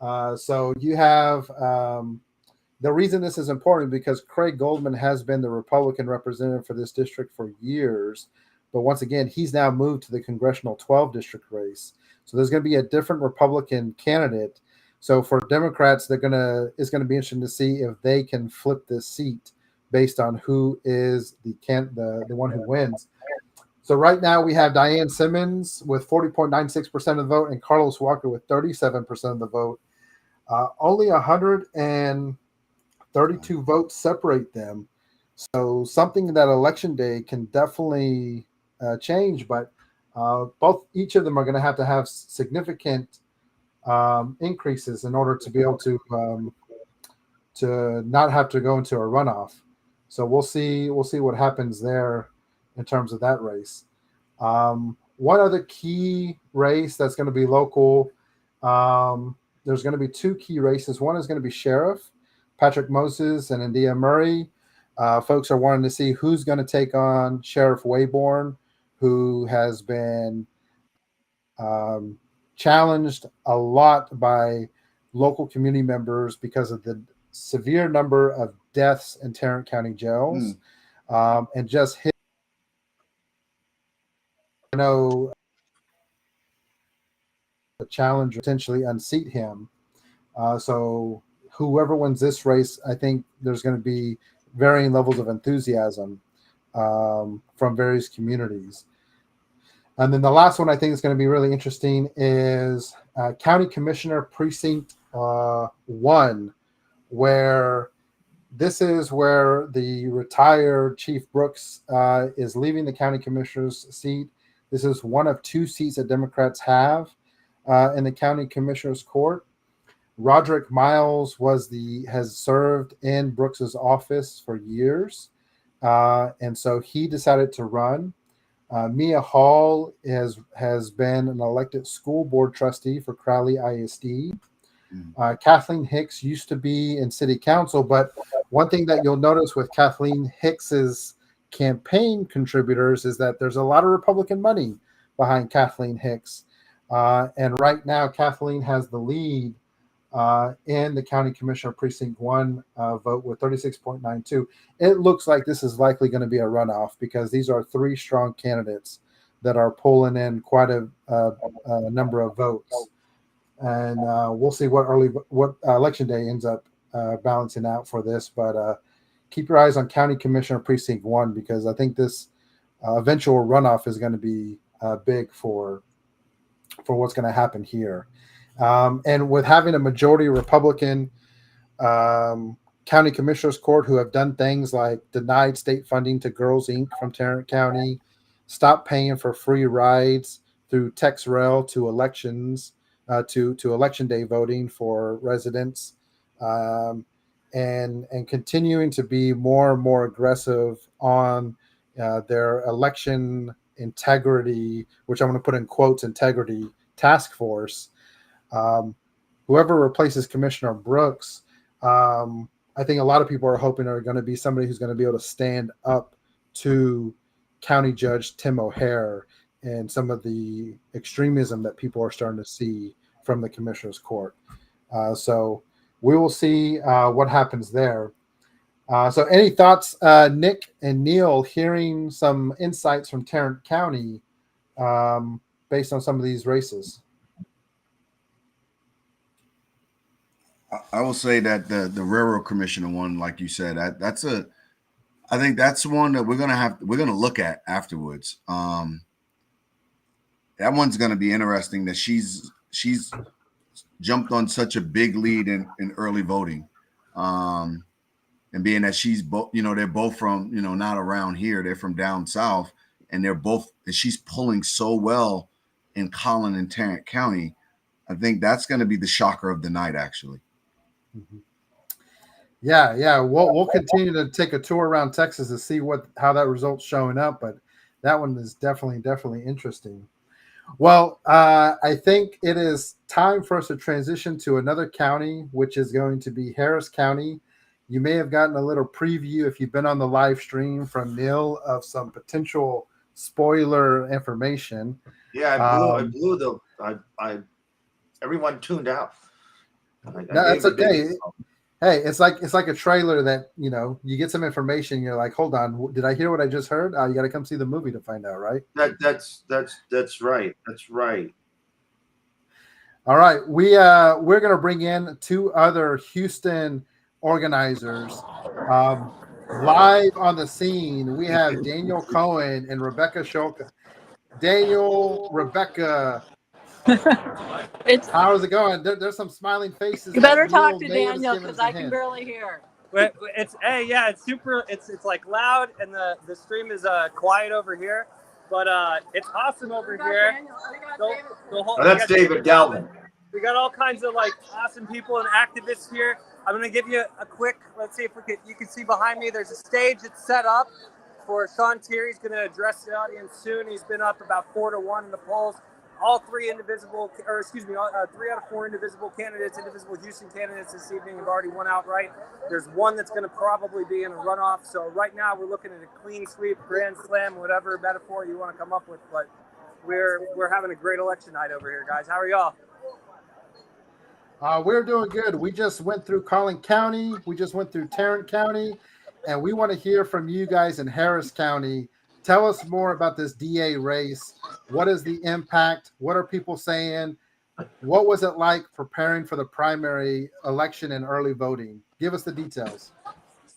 So you have the reason this is important because Craig Goldman has been the Republican representative for this district for years, but once again, he's now moved to the congressional 12 district race. So there's going to be a different Republican candidate. So for Democrats, it's going to be interesting to see if they can flip this seat based on who is the one who wins. So right now we have Diane Simmons with 40.96% of the vote and Carlos Walker with 37% of the vote. Only 132 votes separate them. So something that election day can definitely change, but each of them are going to have significant increases in order to be able to not have to go into a runoff. So we'll see what happens there in terms of that race. One other key race that's going to be local. There's going to be two key races. One is going to be sheriff, Patrick Moses and India Murray. Folks are wanting to see who's going to take on Sheriff Wayborn, who has been challenged a lot by local community members because of the severe number of deaths in Tarrant County jails, and just his, challenge, potentially unseat him. So whoever wins this race, I think there's going to be varying levels of enthusiasm from various communities. And then the last one I think is going to be really interesting is County Commissioner Precinct 1, where this is where the retired Chief Brooks is leaving the county commissioner's seat. This is one of 2 seats that Democrats have in the county commissioner's court. Roderick Miles has served in Brooks's office for years, and so he decided to run. Mia Hall has been an elected school board trustee for Crowley ISD. Kathleen Hicks used to be in city council, but one thing that you'll notice with Kathleen Hicks's campaign contributors is that there's a lot of Republican money behind Kathleen Hicks. And right now, Kathleen has the lead in the County Commissioner Precinct 1 vote with 36.92. It looks like this is likely going to be a runoff because these are 3 strong candidates that are pulling in quite a number of votes. And we'll see what election day ends up balancing out for this. But keep your eyes on County Commissioner Precinct 1 because I think this eventual runoff is going to be big for what's going to happen here. And with having a majority Republican county commissioners court who have done things like denied state funding to Girls Inc. from Tarrant County, stopped paying for free rides through TexRail to elections, to election day voting for residents, and continuing to be more and more aggressive on their election integrity, which I'm going to put in quotes, integrity task force. Whoever replaces Commissioner Brooks, I think a lot of people are hoping are going to be somebody who's going to be able to stand up to County Judge Tim O'Hare and some of the extremism that people are starting to see from the Commissioner's Court. So we will see what happens there. So any thoughts, Nick and Neil, hearing some insights from Tarrant County based on some of these races? I will say that the railroad commissioner one, like you said, I think that's one that we're gonna look at afterwards. That one's gonna be interesting. That she's jumped on such a big lead in early voting, and being that she's both, they're both from, not around here, they're from down south, and she's pulling so well in Collin and Tarrant County. I think that's going to be the shocker of the night, actually. Mm-hmm. Yeah. We'll continue to take a tour around Texas to see how that result's showing up, but that one is definitely interesting. Well, I think it is time for us to transition to another county, which is going to be Harris County. You may have gotten a little preview if you've been on the live stream from Neil of some potential spoiler information. Yeah, I blew everyone tuned out. No, that's okay. Hey, it's like a trailer that, you get some information. You're like, hold on, did I hear what I just heard? You got to come see the movie to find out, right? That's right. That's right. All right, we're gonna bring in 2 other Houston organizers live on the scene. We have Daniel Cohen and Rebecca Scholka. Daniel, Rebecca. How's it going? There's some smiling faces. You better talk to Daniel because I can barely hear. It's super. It's like loud, and the stream is quiet over here, but it's awesome over here. That's David Galvin. We got all kinds of awesome people and activists here. I'm gonna give you a quick. Let's see if you can see behind me. There's a stage that's set up for Sean Thierry's going to address the audience soon. He's been up about 4-1 in the polls. All 3 out of 4 indivisible Houston candidates this evening have already won outright. There's one that's going to probably be in a runoff. So right now we're looking at a clean sweep, grand slam, whatever metaphor you want to come up with. But we're having a great election night over here, guys. How are y'all? We're doing good. We just went through Collin County. We just went through Tarrant County. And we want to hear from you guys in Harris County. Tell us more about this DA race. What is the impact? What are people saying? What was it like preparing for the primary election and early voting? Give us the details.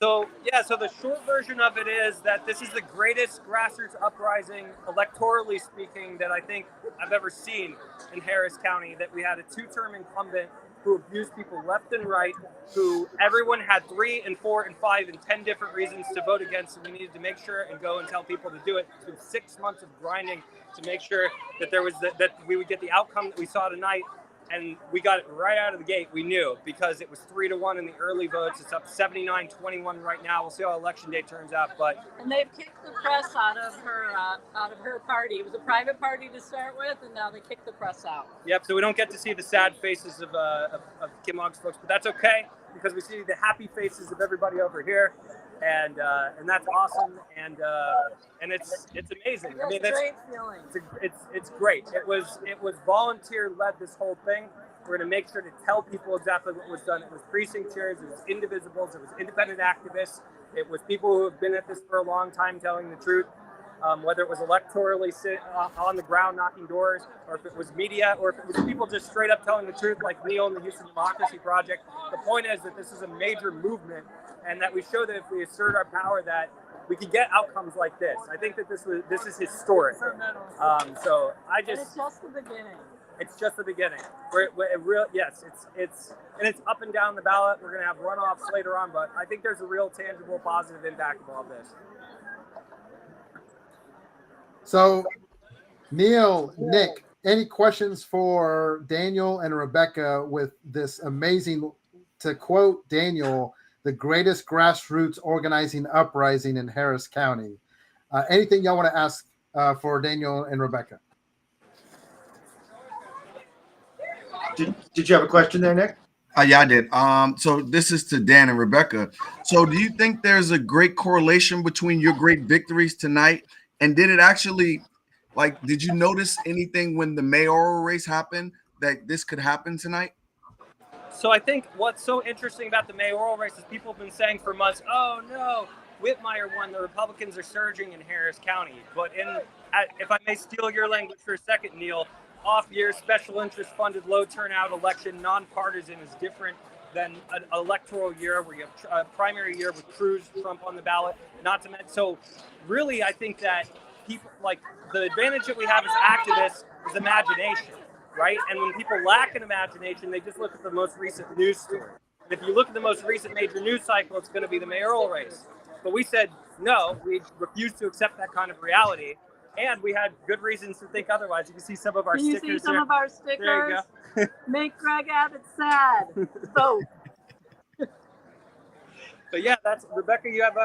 So the short version of it is that this is the greatest grassroots uprising, electorally speaking, that I think I've ever seen in Harris County. That we had a 2-term incumbent who abused people left and right, who everyone had 3 and 4 and 5 and 10 different reasons to vote against, and we needed to make sure and go and tell people to do it. It's been 6 months of grinding to make sure that there was that we would get the outcome that we saw tonight. And we got it right out of the gate. We knew, because it was 3-1 in the early votes. It's up 79-21 right now. We'll see how election day turns out. And they've kicked the press out of her party. It was a private party to start with, and now they kicked the press out. Yep. So we don't get to see the sad faces of Kim Ogg's folks, but that's okay, because we see the happy faces of everybody over here, and that's awesome. And it's amazing. I mean, it's a great feeling. It's great. It was volunteer led, this whole thing. We're going to make sure to tell people exactly what was done. It was precinct chairs, it was indivisibles, it was independent activists, it was people who have been at this for a long time telling the truth. Whether it was electorally on the ground knocking doors, or if it was media, or if it was people just straight up telling the truth, like Neil and the Houston Democracy Project. The point is that this is a major movement, and that we show that if we assert our power, that we can get outcomes like this. I think that this is historic. So I just. And it's just the beginning. It's just the beginning. It's up and down the ballot. We're going to have runoffs later on, but I think there's a real tangible positive impact of all this. So, Neil, Nick, any questions for Daniel and Rebecca with this amazing, to quote Daniel, the greatest grassroots organizing uprising in Harris County? Anything y'all want to ask for Daniel and Rebecca? Did you have a question there, Nick? Yeah, I did. So this is to Dan and Rebecca. So do you think there's a great correlation between your great victories tonight? And did it actually, did you notice anything when the mayoral race happened that this could happen tonight? So I think what's so interesting about the mayoral race is people have been saying for months, oh no, Whitmire won, the Republicans are surging in Harris County. But if I may steal your language for a second, Neil, off-year, special interest funded, low turnout election, nonpartisan is different than an electoral year where you have a primary year with Cruz, Trump on the ballot, not to mention. So really, I think that people, the advantage that we have as activists is imagination, right? And when people lack an imagination, they just look at the most recent news story. And if you look at the most recent major news cycle, it's going to be the mayoral race. But we said, no, we refuse to accept that kind of reality. And we had good reasons to think otherwise. You can see some of our stickers. Can you see some here. of our stickers? There you go. Make Greg Abbott sad. Vote. But yeah, that's Rebecca. You have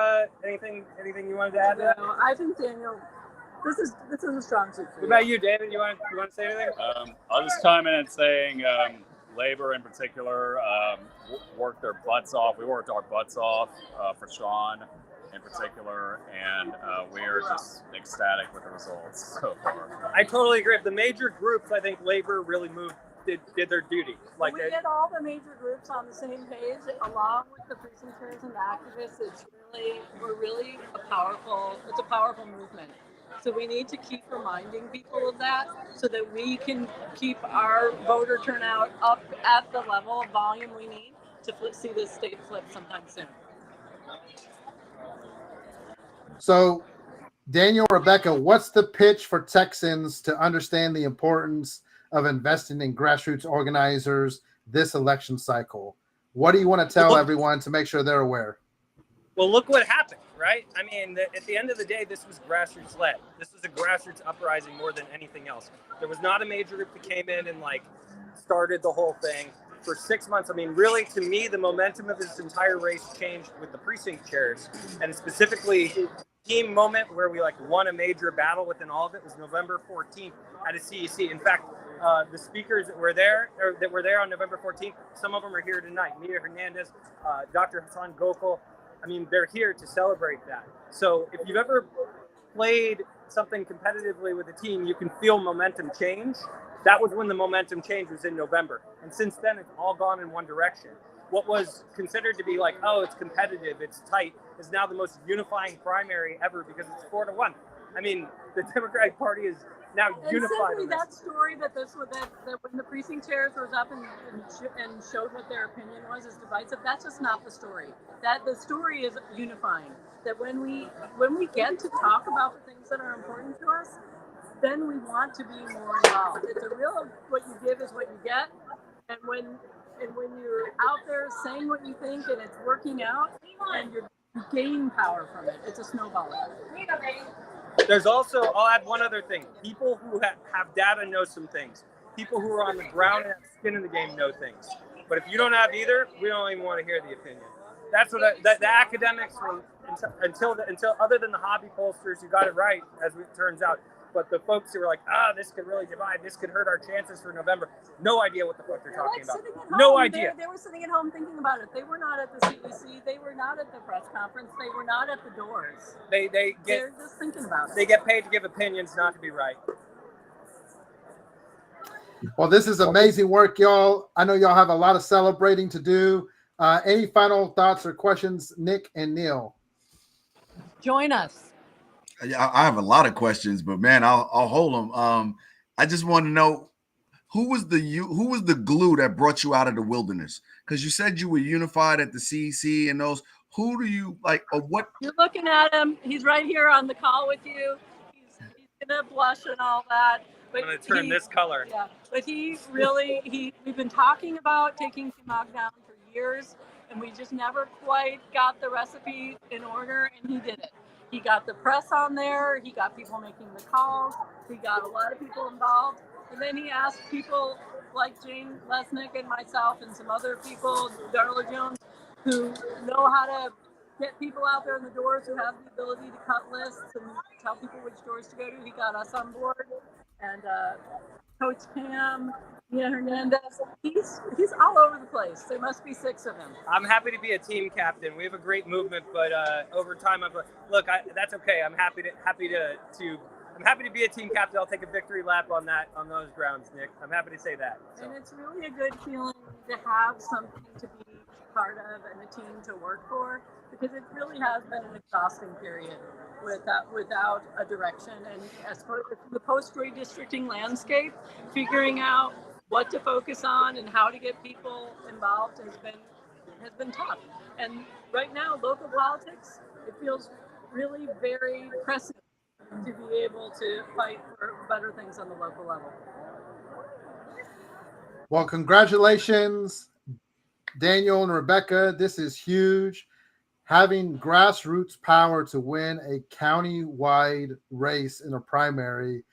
anything you wanted to add? No, I think Daniel. This is a strong suit for you. What about you, David? You want to say anything? I'll just chime in and saying labor in particular worked their butts off. We worked our butts off for Sean in particular, and we are just ecstatic with the results so far. I totally agree. The major groups, I think labor really did their duty. We get all the major groups on the same page, along with the precinct chairs and the activists. It's a powerful movement. So we need to keep reminding people of that so that we can keep our voter turnout up at the level of volume we need to see this state flip sometime soon. So, Daniel, Rebecca, what's the pitch for Texans to understand the importance of investing in grassroots organizers this election cycle? What do you want to tell everyone to make sure they're aware? Well, look what happened, right? I mean, at the end of the day, this was grassroots led. This was a grassroots uprising more than anything else. There was not a major group that came in and started the whole thing. For 6 months, I mean, really, to me, the momentum of this entire race changed with the precinct chairs, and specifically team moment where we won a major battle within all of it was November 14th at a CEC. In fact, the speakers that were there on November 14th, some of them are here tonight. Mia Hernandez, Dr. Hassan Gokul. I mean, they're here to celebrate that. So if you've ever played something competitively with a team, you can feel momentum change. That was when the momentum change was in November. And since then, it's all gone in one direction. What was considered to be it's competitive, it's tight, is now the most unifying primary ever because it's 4-1. I mean, the Democratic Party is now And unified simply on this. that story that when the precinct chairs rose up and showed what their opinion was is divisive. That's just not the story. That the story is unifying. That when we get to talk about the things that are important to us, then we want to be more involved. It's a real what you give is what you get, and when you're out there saying what you think and it's working out, and you gain power from it, it's a snowball effect. There's also, I'll add one other thing. People who have data know some things. People who are on the ground and have skin in the game know things. But if you don't have either, we don't even want to hear the opinion. That's what the academics were, until other than the hobby pollsters who got it right, as it turns out. But the folks who were like, this could really divide, this could hurt our chances for November. No idea what the fuck they're talking about. No idea. They were sitting at home thinking about it. They were not at the CEC. They were not at the press conference. They were not at the doors. They're just thinking about it. They get paid to give opinions, not to be right. Well, this is amazing work, y'all. I know y'all have a lot of celebrating to do. Any final thoughts or questions, Nick and Neil? Join us. I have a lot of questions, but man, I'll hold them. I just want to know who was the glue that brought you out of the wilderness? Because you said you were unified at the CEC and those. Who do you like? Or what? You're looking at him. He's right here on the call with you. He's gonna blush and all that. But I'm gonna turn this color. Yeah, but we've been talking about taking Timog down for years, and we just never quite got the recipe in order, and he did it. He got the press on there. He got people making the calls. He got a lot of people involved. And then he asked people like Jane Lesnick and myself and some other people, Darla Jones, who know how to get people out there in the doors, who have the ability to cut lists and tell people which doors to go to. He got us on board. And Coach Cam, Ian Hernandez, he's all over the place. There must be 6 of him. I'm happy to be a team captain. We have a great movement, but over time, that's okay. I'm happy to be a team captain. I'll take a victory lap on those grounds, Nick. I'm happy to say that. So. And it's really a good feeling to have something to be part of and a team to work for, because it really has been an exhausting period without a direction. And as for the post-redistricting landscape, figuring out what to focus on and how to get people involved has been tough. And right now, local politics, it feels really very pressing to be able to fight for better things on the local level. Well, congratulations, Daniel and Rebecca. This is huge. Having grassroots power to win a county-wide race in a primary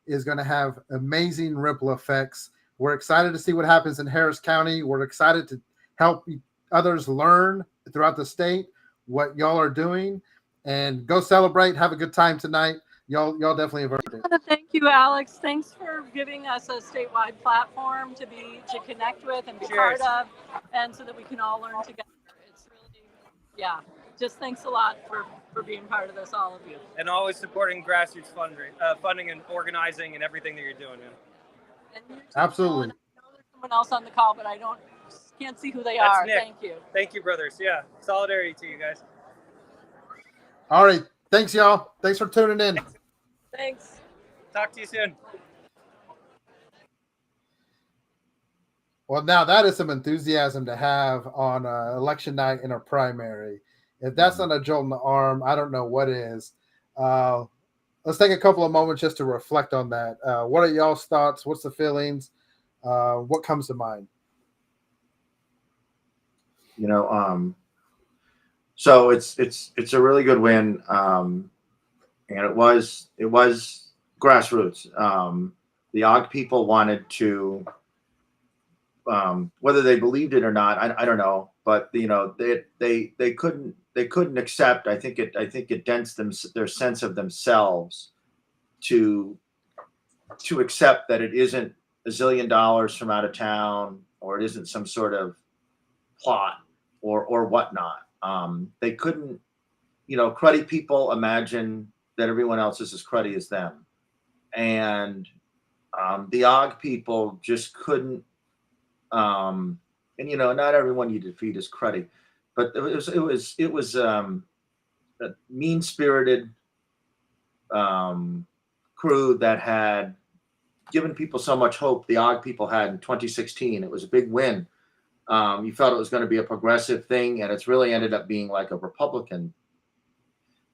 is going to have amazing ripple effects. We're excited to see what happens in Harris County. We're excited to help others learn throughout the state what y'all are doing, and go celebrate. Have a good time tonight. Y'all definitely have earned it. Thank you, Alex. Thanks for giving us a statewide platform to connect with and be part of, and so that we can all learn together. It's really, just thanks a lot for being part of this, all of you. And always supporting grassroots funding and organizing and everything that you're doing, man. And you too, absolutely. I know there's someone else on the call, but I can't see who they That's are. Nick. Thank you. Thank you, brothers. Yeah, solidarity to you guys. All right. Thanks, y'all. Thanks for tuning in. Thanks. Talk to you soon. Well, now that is some enthusiasm to have on election night in a primary. If that's not a jolt in the arm, I don't know what is. Let's take a couple of moments just to reflect on that. What are y'all's thoughts? What's the feelings? What comes to mind? So it's a really good win, and it was grassroots. The OG people wanted to, whether they believed it or not, I don't know, but they couldn't accept. I think it dents their sense of themselves to accept that it isn't $1 zillion from out of town, or it isn't some sort of plot or whatnot. They couldn't, cruddy people imagine that everyone else is as cruddy as them. And the OG people just couldn't, and not everyone you defeat is cruddy, but it was mean-spirited, crew that had given people so much hope, the OG people had in 2016. It was a big win. You felt it was going to be a progressive thing, and it's really ended up being like a Republican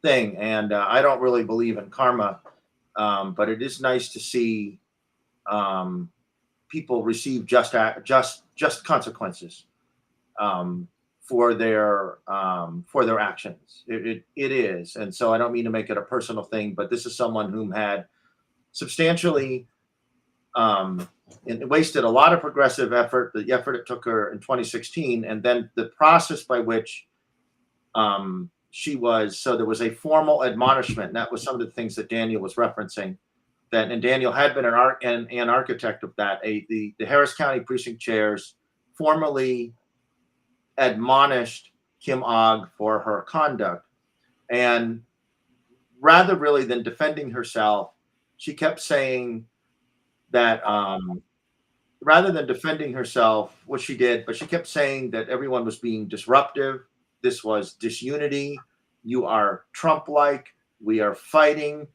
thing. And I don't really believe in karma, but it is nice to see people receive just consequences for their actions. It is, and so I don't mean to make it a personal thing, but this is someone whom had substantially and wasted a lot of progressive effort, the effort it took her in 2016, and then the process by which she was. So there was a formal admonishment, and that was some of the things that Daniel was referencing. And Daniel had been an architect of that. The Harris County precinct chairs formally admonished Kim Ogg for her conduct, and rather really than defending herself, she kept saying that rather than defending herself, what she did, but she kept saying that everyone was being disruptive. This was disunity. You are Trump-like. We are fighting.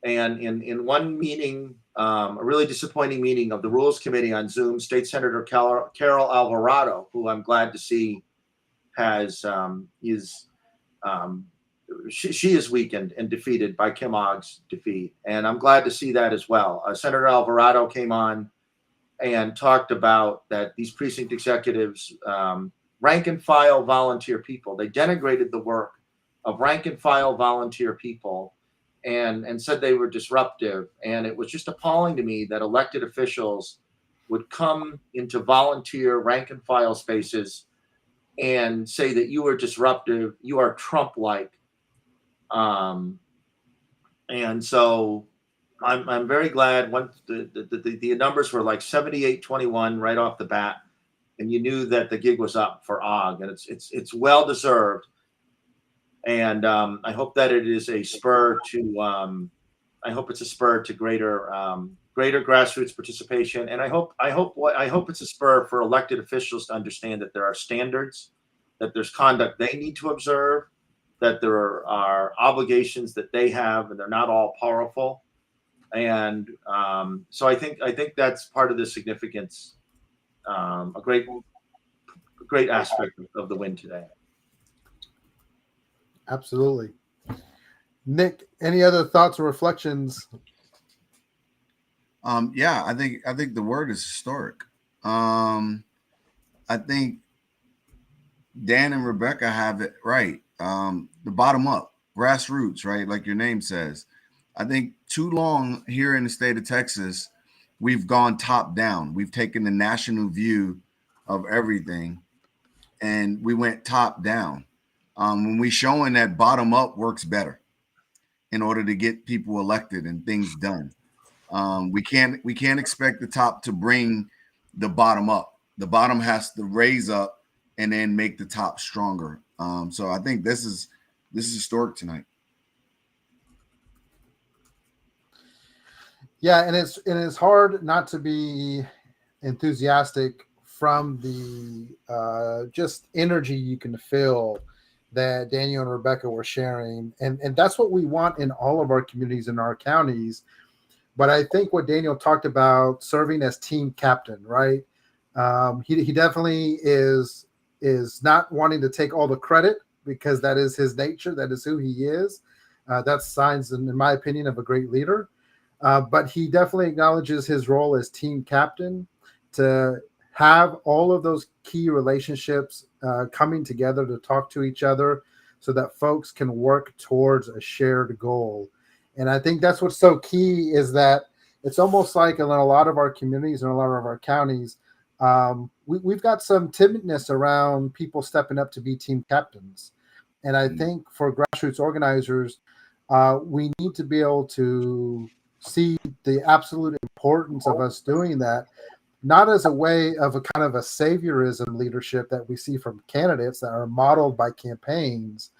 And in one meeting, a really disappointing meeting of the Rules Committee on Zoom, State Senator Carol Alvarado, who I'm glad to see she is weakened and defeated by Kim Ogg's defeat. And I'm glad to see that as well. Senator Alvarado came on and talked about that these precinct executives, rank and file volunteer people, they denigrated the work of rank and file volunteer people and said they were disruptive. And it was just appalling to me that elected officials would come into volunteer rank and file spaces and say that you are disruptive, you are Trump-like. And so I'm very glad when the numbers were like 78-21 right off the bat, and you knew that the gig was up for Ogg, and it's well deserved. And I hope that it is a spur to greater grassroots participation. And I hope it's a spur for elected officials to understand that there are standards, that there's conduct they need to observe, that there are obligations that they have, and they're not all powerful. And so I think that's part of the significance, a great aspect of the win today. Absolutely. Nick, any other thoughts or reflections? Yeah, I think the word is historic. I think Dan and Rebecca have it right. The bottom up, grassroots, right? Like your name says. I think too long here in the state of Texas, we've gone top down. We've taken the national view of everything, and we went top down. When we showing that bottom up works better in order to get people elected and things done. We can't expect the top to bring the bottom up. The bottom has to raise up and then make the top stronger. So I think this is historic tonight. Yeah, and it's hard not to be enthusiastic from the just energy you can feel that Daniel and Rebecca were sharing. And that's what we want in all of our communities in our counties. But I think what Daniel talked about, serving as team captain, right? He definitely is not wanting to take all the credit, because that is his nature. That is who he is. That's signs, in my opinion, of a great leader. But he definitely acknowledges his role as team captain to have all of those key relationships coming together to talk to each other so that folks can work towards a shared goal. And I think that's what's so key, is that it's almost like in a lot of our communities and a lot of our counties, we've got some timidness around people stepping up to be team captains. And I think for grassroots organizers, we need to be able to see the absolute importance of us doing that, not as a way of a kind of a saviorism leadership that we see from candidates that are modeled by campaigns,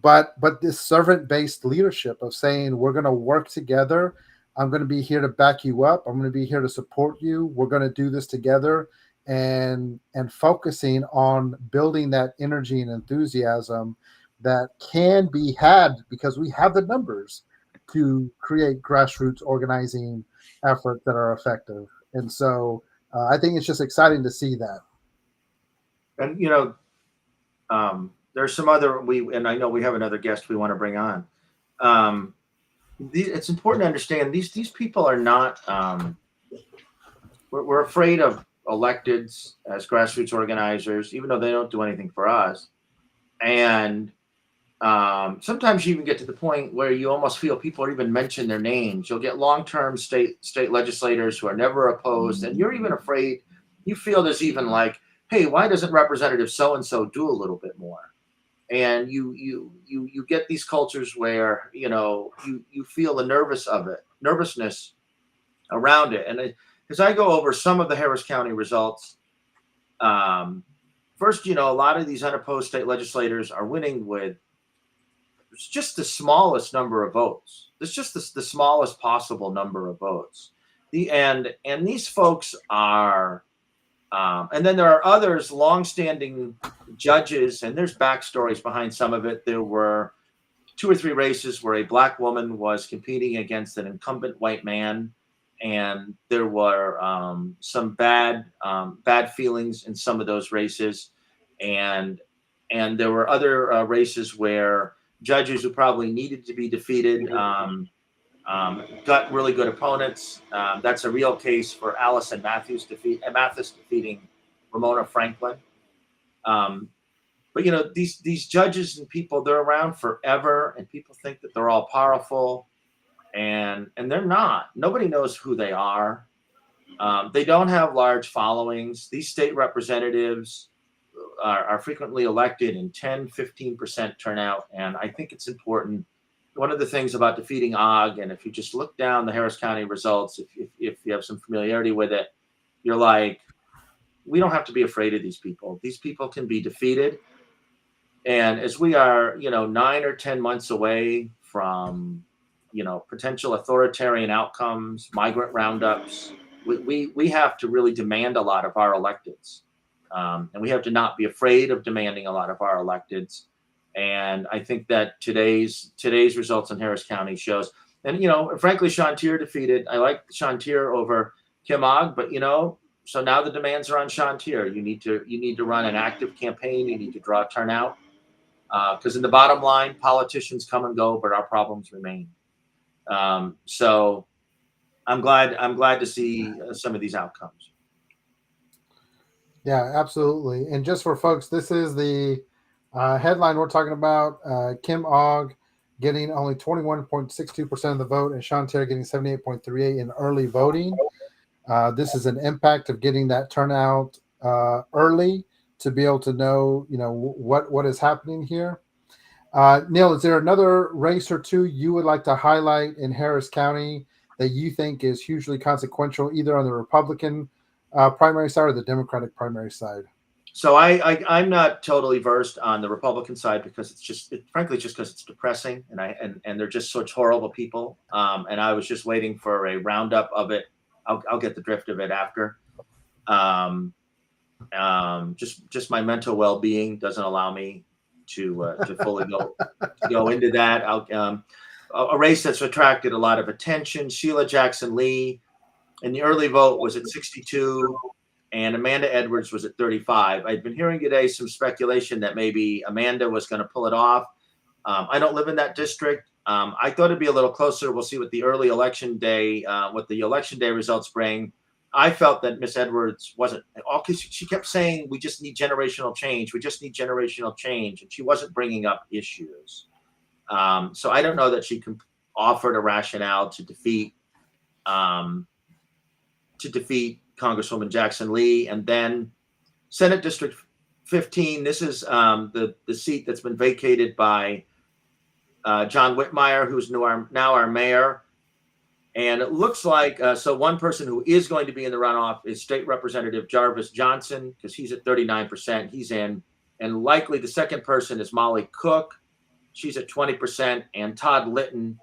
but this servant-based leadership of saying, we're going to work together. I'm going to be here to back you up. I'm going to be here to support you. We're going to do this together, and focusing on building that energy and enthusiasm that can be had because we have the numbers. to create grassroots organizing efforts that are effective. And so I think it's just exciting to see that. And there's some other and I know we have another guest we want to bring on. It's important to understand these people are not. We're afraid of electeds as grassroots organizers, even though they don't do anything for us. And sometimes you even get to the point where you almost feel people even mention their names. You'll get long-term state legislators who are never opposed, and you're even afraid. You feel there's even like, hey, why doesn't Representative so and so do a little bit more? And you get these cultures where you feel the nervousness around it. And as I go over some of the Harris County results, first, a lot of these unopposed state legislators are winning with just the smallest number of votes. It's just the smallest possible number of votes. And these folks are, and then there are others, longstanding judges, and there's backstories behind some of it. There were 2 or 3 races where a black woman was competing against an incumbent white man, and there were some bad feelings in some of those races, and there were other races where judges who probably needed to be defeated got really good opponents. That's a real case for Allison Mathis defeating Ramona Franklin. But these judges and people, they're around forever, and people think that they're all powerful, and they're not. Nobody knows who they are. They don't have large followings. These state representatives are frequently elected in 10-15% turnout, and I think it's important. One of the things about defeating OG, and if you just look down the Harris County results, if you have some familiarity with it, you're like, we don't have to be afraid of these people. These people can be defeated. And as we are, 9 or 10 months away from, potential authoritarian outcomes, migrant roundups, we have to really demand a lot of our electeds. And we have to not be afraid of demanding a lot of our electeds. And I think that today's results in Harris County shows, and frankly, Shantir defeated. I like Shantir over Kim Ogg, but so now the demands are on Shantir. You need to run an active campaign. You need to draw turnout, because in the bottom line, politicians come and go, but our problems remain. So I'm glad to see some of these outcomes. Yeah, absolutely. And just for folks, this is the headline we're talking about. Kim Ogg getting only 21.62% of the vote, and Shantir getting 78.38% in early voting. This is an impact of getting that turnout early to be able to know, what is happening here. Neil, is there another race or two you would like to highlight in Harris County that you think is hugely consequential, either on the Republican primary side or the Democratic primary side? So I'm not totally versed on the Republican side because frankly, just because it's depressing, and they're just such horrible people. And I was just waiting for a roundup of it. I'll get the drift of it after. Just my mental well-being doesn't allow me to fully go into that. A race that's attracted a lot of attention. Sheila Jackson Lee in the early vote was at 62, and Amanda Edwards was at 35. I've been hearing today some speculation that maybe Amanda was going to pull it off. I don't live in that district. I thought it'd be a little closer. We'll see what the election day results bring. I felt that Miss Edwards wasn't, because she kept saying, we just need generational change. We just need generational change. And she wasn't bringing up issues. So I don't know that she offered a rationale to defeat Congresswoman Jackson Lee. And then Senate District 15, this is the seat that's been vacated by John Whitmire, who's now our mayor. And it looks like, so one person who is going to be in the runoff is State Representative Jarvis Johnson, because he's at 39%. He's in. And likely the second person is Molly Cook. She's at 20%. And Todd Litton,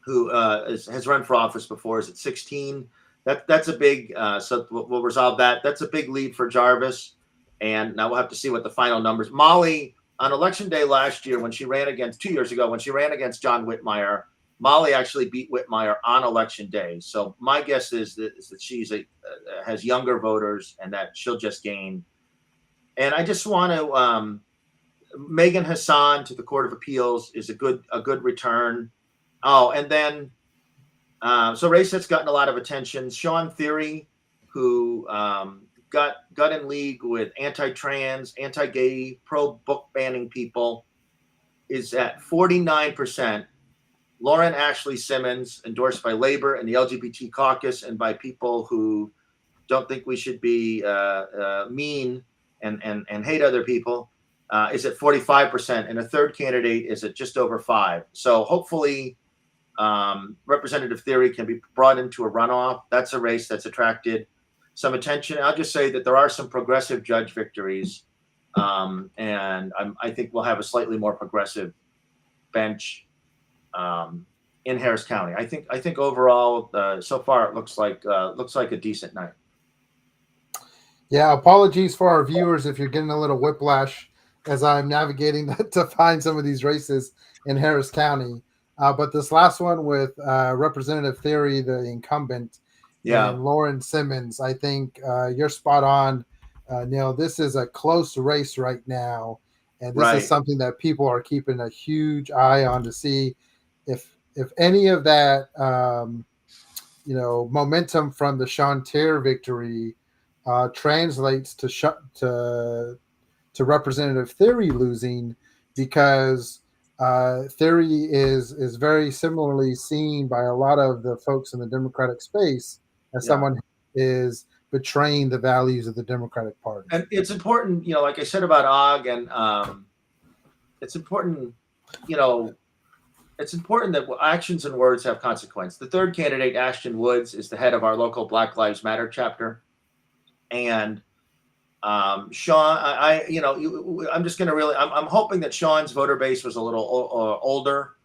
who has run for office before, is at 16. That's a big, so we'll resolve that. That's a big lead for Jarvis. And now we'll have to see what the final numbers. Molly on election day last year, when she ran against 2 years ago, when she ran against John Whitmire, Molly actually beat Whitmire on election day. So my guess is that she's has younger voters and that she'll just gain. And I just want to Megan Hassan to the Court of Appeals is a good return. Oh, and then so race that's gotten a lot of attention. Sean Theory, who got in league with anti-trans, anti-gay, pro-book banning people, is at 49%. Lauren Ashley Simmons, endorsed by Labor and the LGBT caucus and by people who don't think we should be mean and hate other people, is at 45%. And a third candidate is at just over 5%. So hopefully Representative Theory can be brought into a runoff. That's a race that's attracted some attention. I'll just say that there are some progressive judge victories, and I think we'll have a slightly more progressive bench in Harris County. I think overall, so far it looks like a decent night. Yeah, apologies for our viewers if you're getting a little whiplash as I'm navigating to find some of these races in Harris County. But this last one with Representative Theory, the incumbent, and Lauren Simmons, I think you're spot on, Neil. This is a close race right now, and this is something that people are keeping a huge eye on to see if any of that momentum from the Chantier victory translates to Representative Theory losing, because Theory is very similarly seen by a lot of the folks in the Democratic space as someone who is betraying the values of the Democratic Party. And it's important, like I said about Og, and it's important, it's important that actions and words have consequence. The third candidate, Ashton Woods, is the head of our local Black Lives Matter chapter, and Sean, I'm just going to I'm hoping that Sean's voter base was a little older,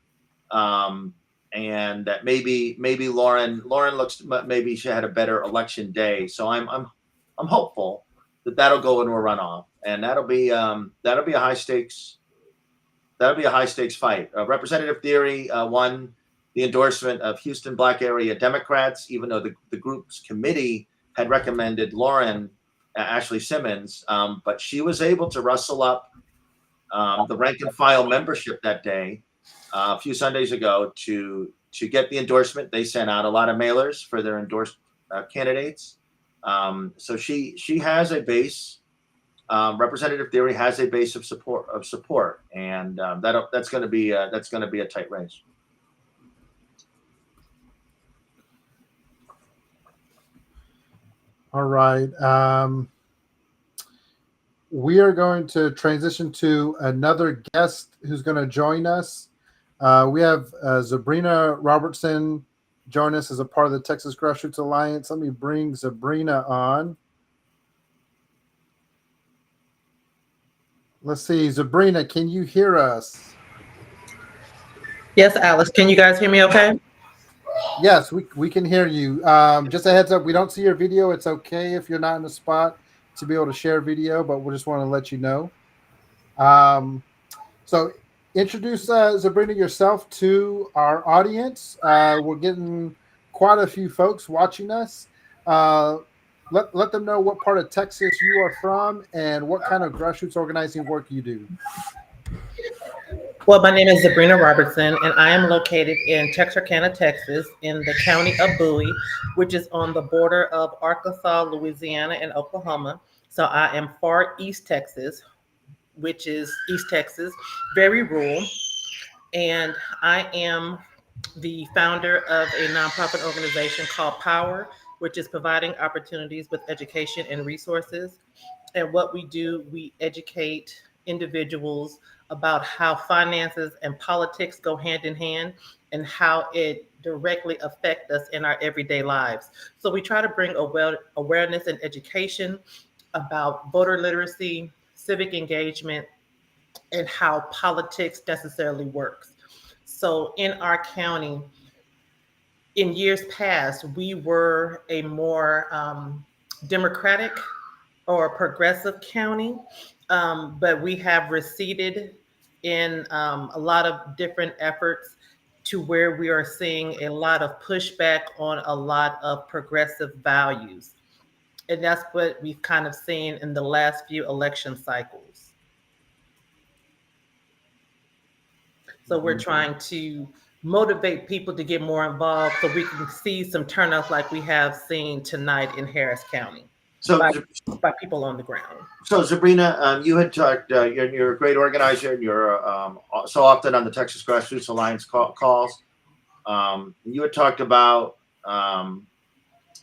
and that maybe Lauren looks, maybe she had a better election day. So I'm hopeful that that'll go into a runoff, and that'll be a high stakes fight. Representative Theory won the endorsement of Houston Black Area Democrats, even though the group's committee had recommended Lauren Ashley Simmons, but she was able to rustle up the rank and file membership that day, a few Sundays ago, to get the endorsement. They sent out a lot of mailers for their endorsed candidates. So she has a base. Representative Theory has a base of support, and that's going to be a tight race. All right. We are going to transition to another guest who's going to join us. We have Sabrina Robertson join us as a part of the Texas Grassroots Alliance. Let me bring Sabrina on. Let's see. Sabrina, can you hear us? Yes, Alice. Can you guys hear me okay? Yes, we can hear you. Just a heads up, we don't see your video. It's okay if you're not in a spot to be able to share video, but we just want to let you know. So introduce Sabrina yourself to our audience. We're getting quite a few folks watching us. Let them know what part of Texas you are from and what kind of grassroots organizing work you do. Well, my name is Sabrina Robertson, and I am located in Texarkana, Texas, in the county of Bowie, which is on the border of Arkansas, Louisiana, and Oklahoma. So I am far East Texas, which is East Texas, very rural. And I am the founder of a nonprofit organization called Power, which is providing opportunities with education and resources. And what we do, we educate individuals about how finances and politics go hand in hand and how it directly affects us in our everyday lives. So we try to bring awareness and education about voter literacy, civic engagement, and how politics necessarily works. So in our county, in years past, we were a more democratic or progressive county. but we have receded in a lot of different efforts to where we are seeing a lot of pushback on a lot of progressive values. And that's what we've kind of seen in the last few election cycles. So we're trying to motivate people to get more involved so we can see some turnouts like we have seen tonight in Harris County So, by people on the ground. So Sabrina, you had talked. You're a great organizer, and you're so often on the Texas Grassroots Alliance calls. You had talked about a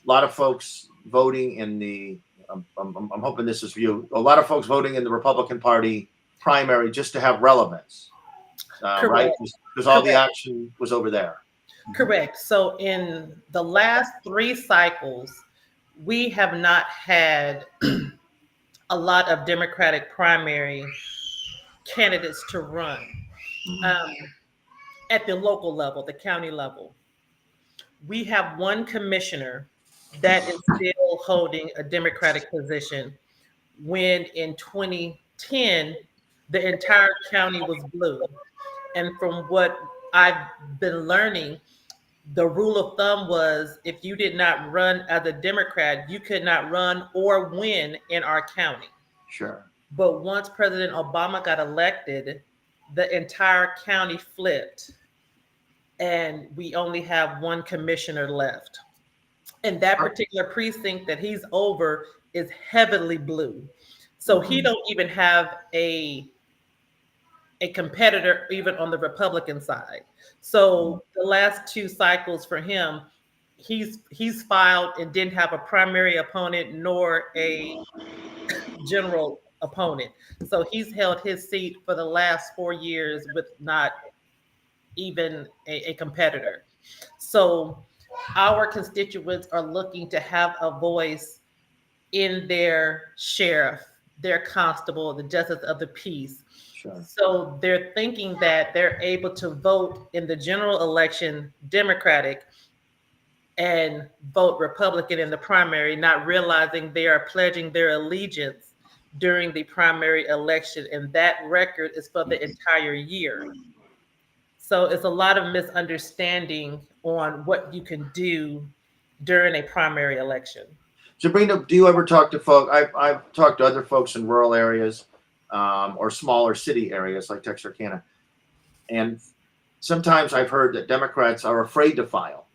lot of folks voting in the. I'm hoping this is for you. A lot of folks voting in the Republican Party primary just to have relevance, right? Because all the action was over there. Correct. So in the last 3 cycles, we have not had a lot of Democratic primary candidates to run at the local level, the county level. We have one commissioner that is still holding a Democratic position when in 2010, the entire county was blue. And from what I've been learning, the rule of thumb was if you did not run as a Democrat, you could not run or win in our county. Sure. But once President Obama got elected, the entire county flipped and we only have one commissioner left. And that particular precinct that he's over is heavily blue. So he don't even have a competitor even on the Republican side. So the last 2 cycles for him, he's filed and didn't have a primary opponent nor a general opponent. So he's held his seat for the last 4 years with not even a competitor. So our constituents are looking to have a voice in their sheriff, their constable, the justice of the peace. Sure. So they're thinking that they're able to vote in the general election Democratic and vote Republican in the primary, not realizing they are pledging their allegiance during the primary election. And that record is for the entire year. So it's a lot of misunderstanding on what you can do during a primary election. Sabrina, do you ever talk to folks? I've talked to other folks in rural areas or smaller city areas like Texarkana. And sometimes I've heard that Democrats are afraid to file,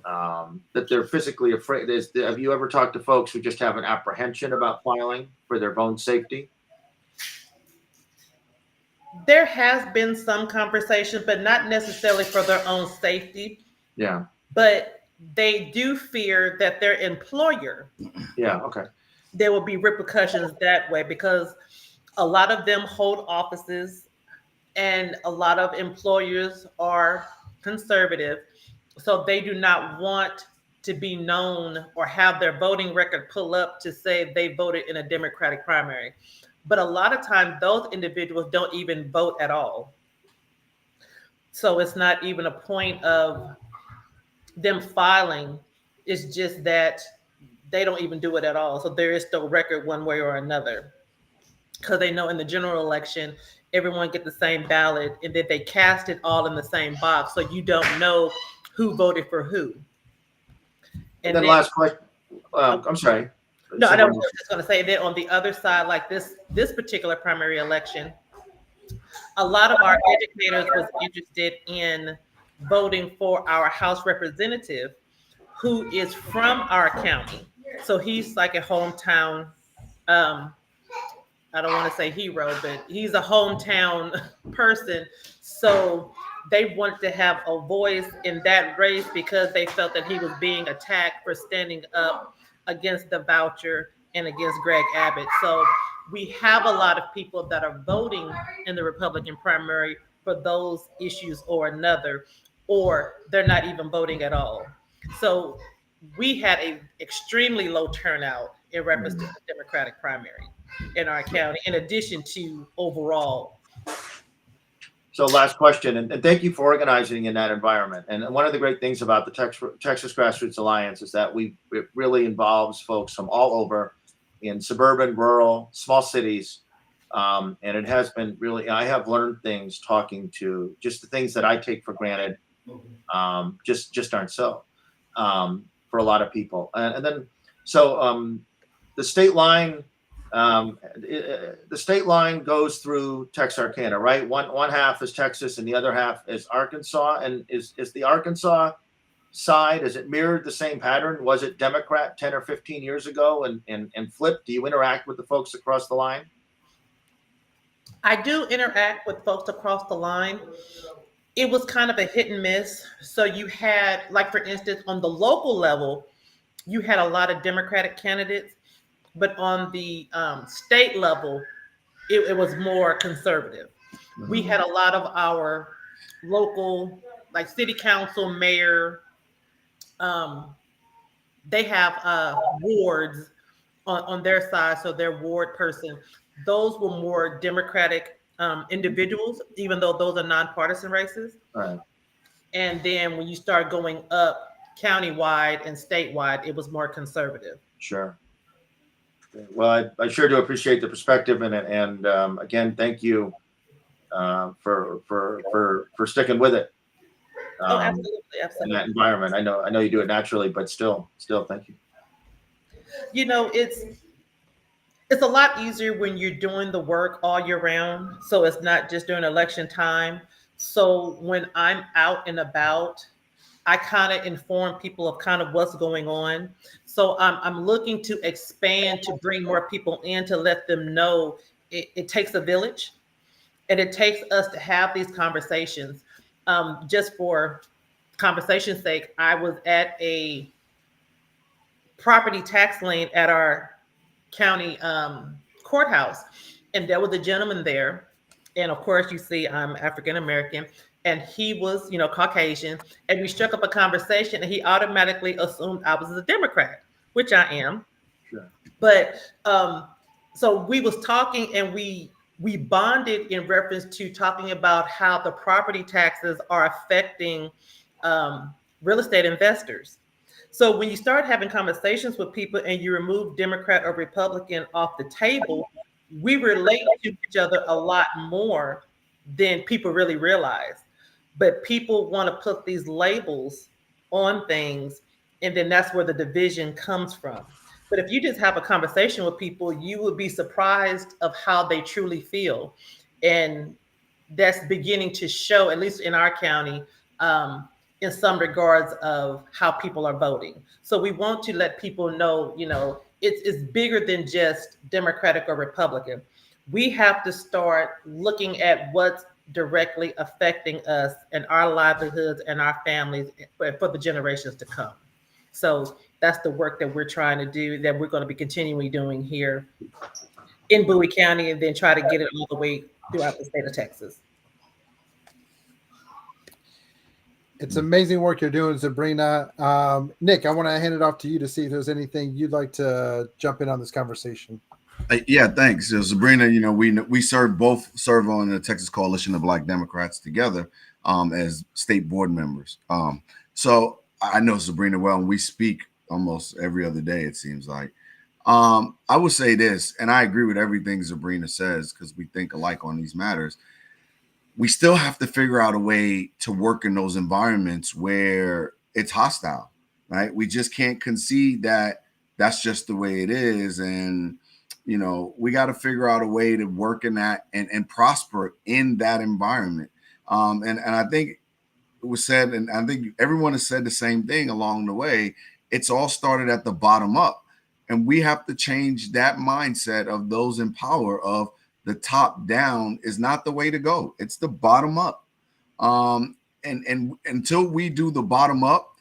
that they're physically afraid. Have you ever talked to folks who just have an apprehension about filing for their own safety? There has been some conversation, but not necessarily for their own safety. Yeah. But they do fear that their employer, there will be repercussions that way because a lot of them hold offices and a lot of employers are conservative. So they do not want to be known or have their voting record pull up to say they voted in a Democratic primary. But a lot of times those individuals don't even vote at all. So it's not even a point of them filing. It's just that they don't even do it at all. So there is no record one way or another. Because they know in the general election, everyone get the same ballot and that they cast it all in the same box. So you don't know who voted for who. And then last question. I'm sorry. No, I was just going to say that on the other side, like this particular primary election, a lot of our educators was interested in voting for our House representative who is from our county. So he's like a hometown, I don't want to say hero, but he's a hometown person. So they wanted to have a voice in that race because they felt that he was being attacked for standing up against the voucher and against Greg Abbott. So we have a lot of people that are voting in the Republican primary for those issues or another, or they're not even voting at all. So we had an extremely low turnout in reference to the Democratic primary in our county, in addition to overall. So last question, and thank you for organizing in that environment. And one of the great things about the Texas Grassroots Alliance is that it really involves folks from all over in suburban, rural, small cities And it has been really, I have learned things talking to just the things that I take for granted, just aren't so, for a lot of people. And then, so the state line, the state line goes through Texarkana, right? One half is Texas and the other half is Arkansas. And is the Arkansas side, is it mirrored the same pattern? Was it Democrat 10 or 15 years ago and flipped? Do you interact with the folks across the line? I do interact with folks across the line. It was kind of a hit and miss. So you had, like, for instance, on the local level, you had a lot of Democratic candidates, but on the state level, it was more conservative. We had a lot of our local, like city council, mayor, they have wards on their side, so their ward person, those were more Democratic individuals, even though those are nonpartisan races. Right. And then when you start going up countywide and statewide, it was more conservative. Sure. Well, I sure do appreciate the perspective, and again, thank you for sticking with it. Oh, absolutely, In absolutely. that environment. I know you do it naturally, but still, thank you. You know, it's a lot easier when you're doing the work all year round. So it's not just during election time. So when I'm out and about, I kind of inform people of kind of what's going on. So I'm looking to expand to bring more people in to let them know it takes a village, and it takes us to have these conversations. Just for conversation's sake, I was at a property tax lien at our county courthouse, and there was a gentleman there, and of course you see I'm African American, and he was, you know, Caucasian, and we struck up a conversation, and he automatically assumed I was a Democrat, which I am. Sure. But so we was talking, and we bonded in reference to talking about how the property taxes are affecting real estate investors. So when you start having conversations with people and you remove Democrat or Republican off the table, we relate to each other a lot more than people really realize. But people want to put these labels on things, and then that's where the division comes from. But if you just have a conversation with people, you would be surprised of how they truly feel. And that's beginning to show, at least in our county, in some regards of how people are voting. So we want to let people know, you know, it's bigger than just Democratic or Republican. We have to start looking at what's directly affecting us and our livelihoods and our families for the generations to come. So that's the work that we're trying to do, that we're going to be continually doing here in Bowie County, and then try to get it all the way throughout the state of Texas. It's amazing work you're doing, Sabrina. Nick, I want to hand it off to you to see if there's anything you'd like to jump in on this conversation. Yeah, thanks. So, Sabrina, you know, we serve on the Texas Coalition of Black Democrats together as state board members. So I know Sabrina well, and we speak almost every other day, it seems like. I would say this, and I agree with everything Sabrina says because we think alike on these matters. We still have to figure out a way to work in those environments where it's hostile, right? We just can't concede that that's just the way it is. And, you know, we got to figure out a way to work in that and prosper in that environment. And I think it was said, and I think everyone has said the same thing along the way. It's all started at the bottom up. And we have to change that mindset of those in power of the top down is not the way to go. It's the bottom up. And until we do the bottom up,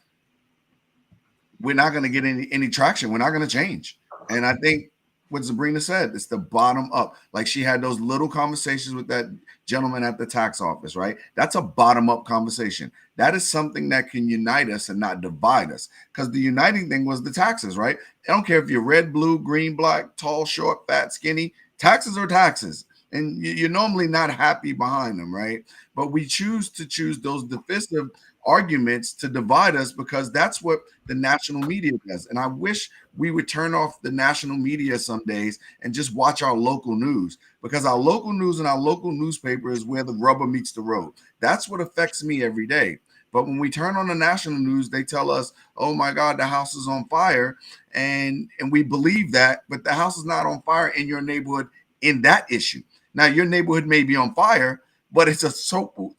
we're not going to get any traction. We're not going to change. And I think what Sabrina said, it's the bottom up. Like she had those little conversations with that gentleman at the tax office, right? That's a bottom up conversation. That is something that can unite us and not divide us. Because the uniting thing was the taxes, right? I don't care if you're red, blue, green, black, tall, short, fat, skinny. Taxes are taxes. And you're normally not happy behind them, right? But we choose those divisive arguments to divide us, because that's what the national media does. And I wish we would turn off the national media some days and just watch our local news, because our local news and our local newspaper is where the rubber meets the road. That's what affects me every day. But when we turn on the national news, they tell us, oh my God, the house is on fire. And we believe that, but the house is not on fire in your neighborhood in that issue. Now, your neighborhood may be on fire, but it's a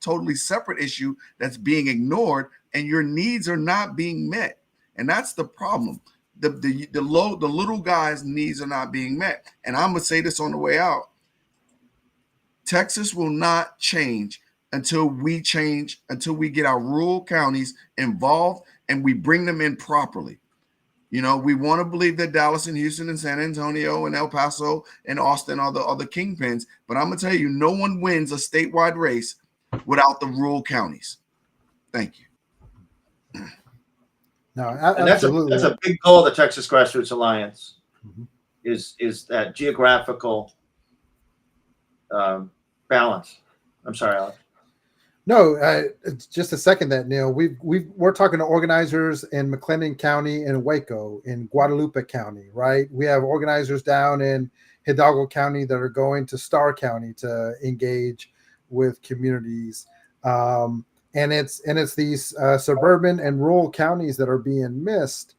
totally separate issue that's being ignored, and your needs are not being met. And that's the problem. The little guy's needs are not being met. And I'm gonna say this on the way out. Texas will not change until we get our rural counties involved and we bring them in properly. You know, we want to believe that Dallas and Houston and San Antonio and El Paso and Austin are the kingpins, but I'm gonna tell you, no one wins a statewide race without the rural counties. Thank you. No, And absolutely. that's a big goal of the Texas Grassroots Alliance, Mm-hmm. is that geographical balance. I'm sorry, Alex. No, just a second that, Neil. We're talking to organizers in McLennan County and Waco, in Guadalupe County, right? We have organizers down in Hidalgo County that are going to Starr County to engage with communities. And it's these suburban and rural counties that are being missed,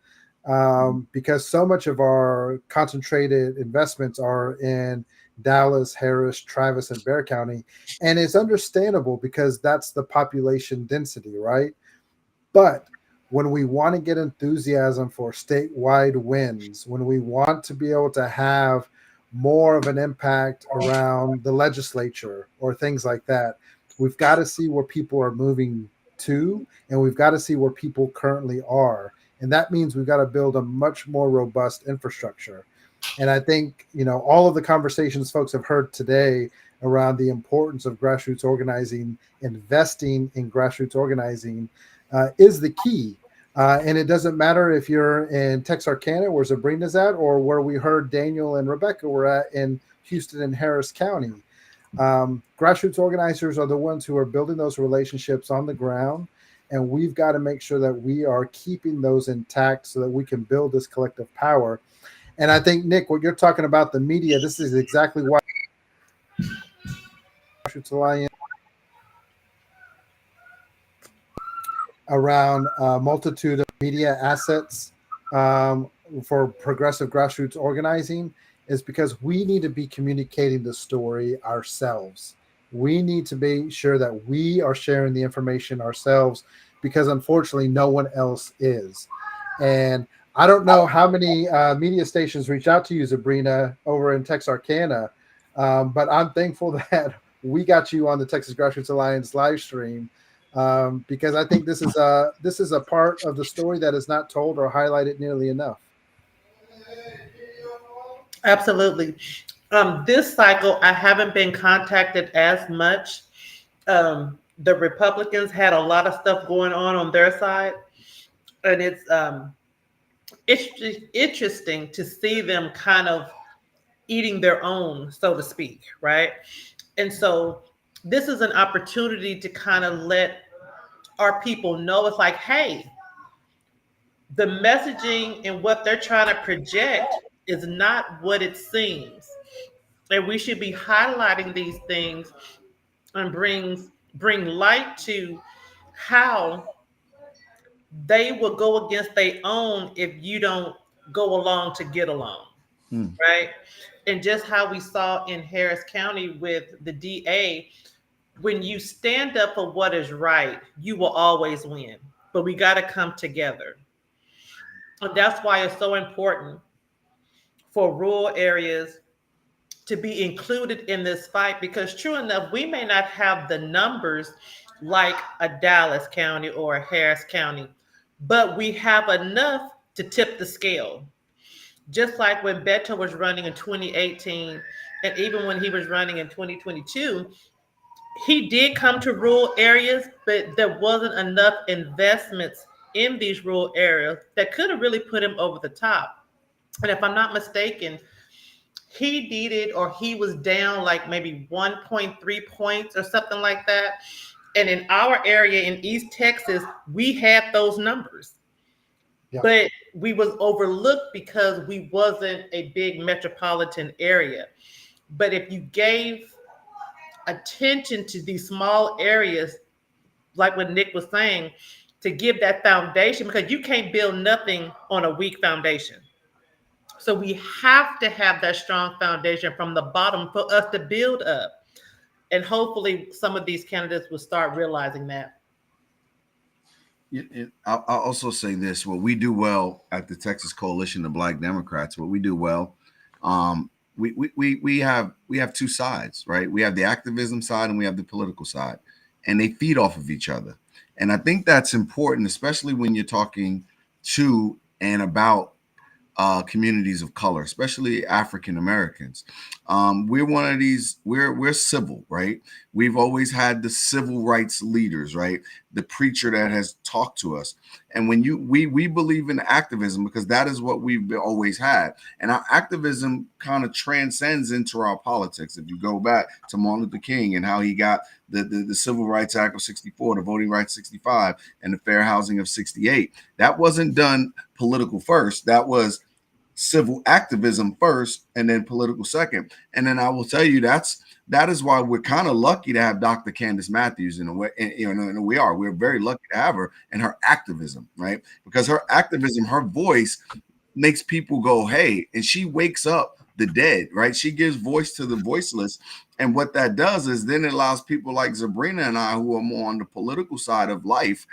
because so much of our concentrated investments are in Dallas, Harris, Travis, and Bexar County. And it's understandable because that's the population density, right? But when we want to get enthusiasm for statewide wins, when we want to be able to have more of an impact around the legislature or things like that, we've got to see where people are moving to, and we've got to see where people currently are. And that means we've got to build a much more robust infrastructure. And I think, all of the conversations folks have heard today around the importance of grassroots organizing, investing in grassroots organizing, is the key. And it doesn't matter if you're in Texarkana, where Sabrina's at, or where we heard Daniel and Rebecca were at in Houston and Harris County. Grassroots organizers are the ones who are building those relationships on the ground. And we've got to make sure that we are keeping those intact so that we can build this collective power. And I think, Nick, what you're talking about, the media, this is exactly why Grassroots Alliance around a multitude of media assets for progressive grassroots organizing, is because we need to be communicating the story ourselves. We need to be sure that we are sharing the information ourselves, because unfortunately no one else is. And I don't know how many media stations reach out to you, Sabrina, over in Texarkana, but I'm thankful that we got you on the Texas Grassroots Alliance live stream, because I think this is a part of the story that is not told or highlighted nearly enough. Absolutely. This cycle, I haven't been contacted as much. The Republicans had a lot of stuff going on their side, and it's interesting to see them kind of eating their own, so to speak, right? And so this is an opportunity to kind of let our people know, it's like, hey, the messaging and what they're trying to project is not what it seems. And we should be highlighting these things and bring light to how they will go against their own if you don't go along to get along, right? And just how we saw in Harris County with the DA, when you stand up for what is right, you will always win. But we got to come together. And that's why it's so important for rural areas to be included in this fight, because true enough, we may not have the numbers like a Dallas County or a Harris County, but we have enough to tip the scale. Just like when Beto was running in 2018, and even when he was running in 2022, he did come to rural areas, but there wasn't enough investments in these rural areas that could have really put him over the top. And if I'm not mistaken, he needed, or he was down like maybe 1.3 points or something like that. And in our area in East Texas, we had those numbers. Yeah. But we was overlooked because we wasn't a big metropolitan area. But if you gave attention to these small areas, like what Nick was saying, to give that foundation, because you can't build nothing on a weak foundation. So we have to have that strong foundation from the bottom for us to build up. And hopefully some of these candidates will start realizing that. I'll also say this: what we do well at the Texas Coalition of Black Democrats, what we do well, we have two sides, right? We have the activism side and we have the political side, and they feed off of each other. And I think that's important, especially when you're talking to and about communities of color, especially African Americans. We're one of these. We're civil, right? We've always had the civil rights leaders, right? The preacher that has talked to us, and when we believe in activism because that is what we've always had, and our activism kind of transcends into our politics. If you go back to Martin Luther King and how he got the Civil Rights Act of '64, the Voting Rights '65, and the Fair Housing of '68, that wasn't done political first. That was civil activism first and then political second. And then I will tell you that is why we're kind of lucky to have Dr. Candace Matthews in a way. And, we're very lucky to have her and her activism, right? Because her activism, her voice makes people go, hey, and she wakes up the dead, right? She gives voice to the voiceless. And what that does is then it allows people like Sabrina and I, who are more on the political side of life,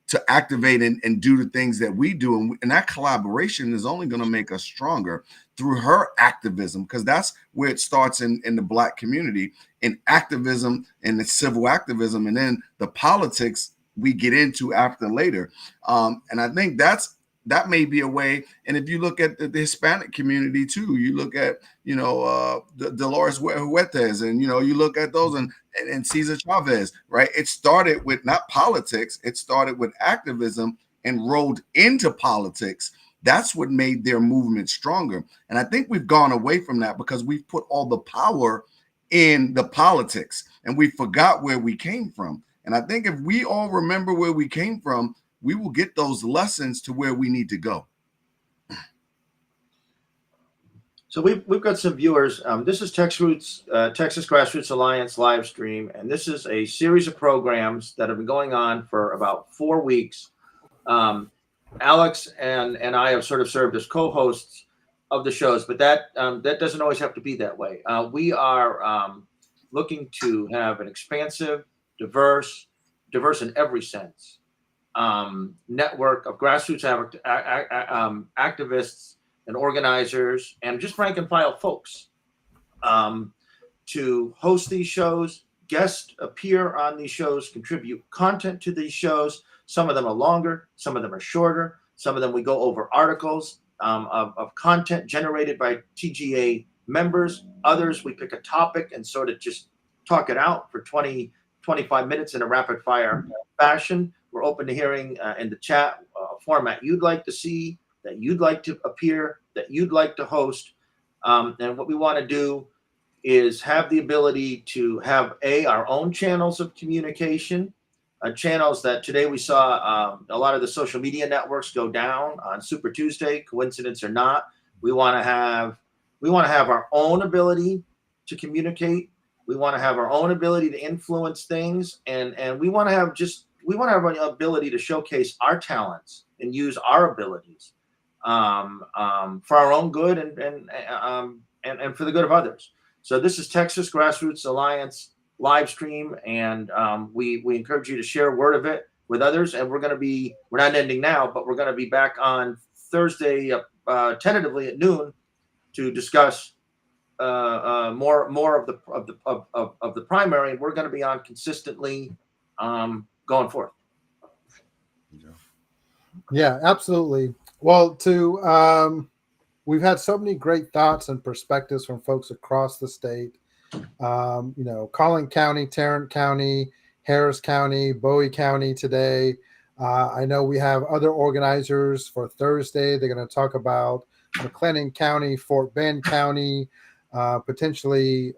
to activate and do the things that we do. And that collaboration is only going to make us stronger through her activism, because that's where it starts in the Black community, in activism and the civil activism. And then the politics we get into after later. And I think that may be a way. And if you look at the Hispanic community too, you look at, Dolores Huertas, and, you look at those and Cesar Chavez, right? It started with not politics. It started with activism and rolled into politics. That's what made their movement stronger. And I think we've gone away from that because we've put all the power in the politics and we forgot where we came from. And I think if we all remember where we came from, we will get those lessons to where we need to go. So we've got some viewers. This is Texas Grassroots Alliance live stream, and this is a series of programs that have been going on for about 4 weeks. Alex and I have sort of served as co-hosts of the shows, but that doesn't always have to be that way. We are looking to have an expansive, diverse in every sense, network of grassroots activists and organizers and just rank and file folks to host these shows, guest appear on these shows, contribute content to these shows. Some of them are longer, some of them are shorter, some of them we go over articles of content generated by TGA members. Others we pick a topic and sort of just talk it out for 20, 25 minutes in a rapid fire fashion. We're open to hearing in the chat a format you'd like to see, that you'd like to appear, that you'd like to host. And what we want to do is have the ability to have our own channels of communication, channels that today we saw a lot of the social media networks go down on Super Tuesday, coincidence or not. We want to have our own ability to communicate. We want to have our own ability to influence things, and we want to have an ability to showcase our talents and use our abilities for our own good and for the good of others. So this is Texas Grassroots Alliance live stream, and we encourage you to share word of it with others. And we're not ending now, but we're going to be back on Thursday, tentatively at noon, to discuss more of the primary. And we're going to be on consistently going forth. Yeah, absolutely. Well, we've had so many great thoughts and perspectives from folks across the state. Collin County, Tarrant County, Harris County, Bowie County today. I know we have other organizers for Thursday. They're going to talk about McLennan County, Fort Bend County, potentially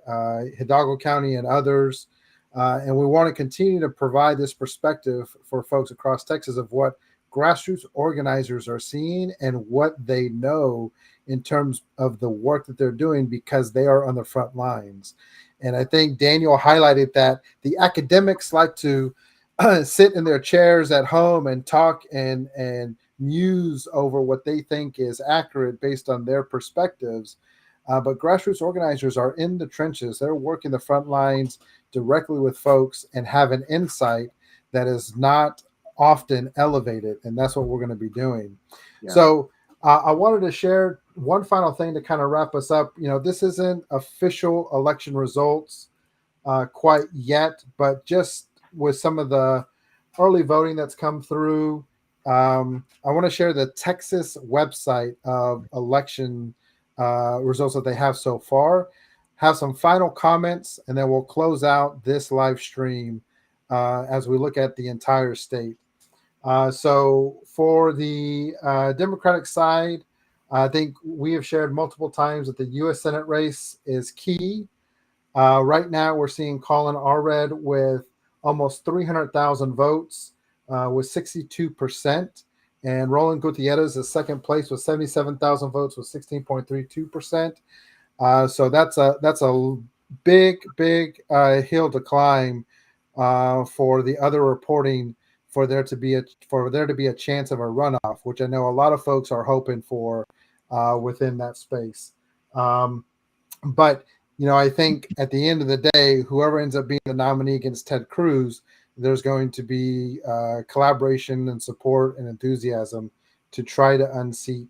Hidalgo County and others. And we want to continue to provide this perspective for folks across Texas of what grassroots organizers are seeing and what they know in terms of the work that they're doing, because they are on the front lines. And I think Daniel highlighted that the academics like to sit in their chairs at home and talk and muse over what they think is accurate based on their perspectives. But grassroots organizers are in the trenches. They're working the front lines directly with folks and have an insight that is not often elevated. And that's what we're going to be doing. Yeah. So I wanted to share one final thing to kind of wrap us up. This isn't official election results quite yet, but just with some of the early voting that's come through, I want to share the Texas website of election results that they have so far, have some final comments, and then we'll close out this live stream as we look at the entire state. So for the Democratic side, I think we have shared multiple times that the U.S. Senate race is key. Right now, we're seeing Colin Allred with almost 300,000 votes with 62%. And Roland Gutierrez is second place with 77,000 votes with 16.32%. So that's a big hill to climb for the other reporting for there to be a chance of a runoff, which I know a lot of folks are hoping for within that space. But I think at the end of the day, whoever ends up being the nominee against Ted Cruz, there's going to be collaboration and support and enthusiasm to try to unseat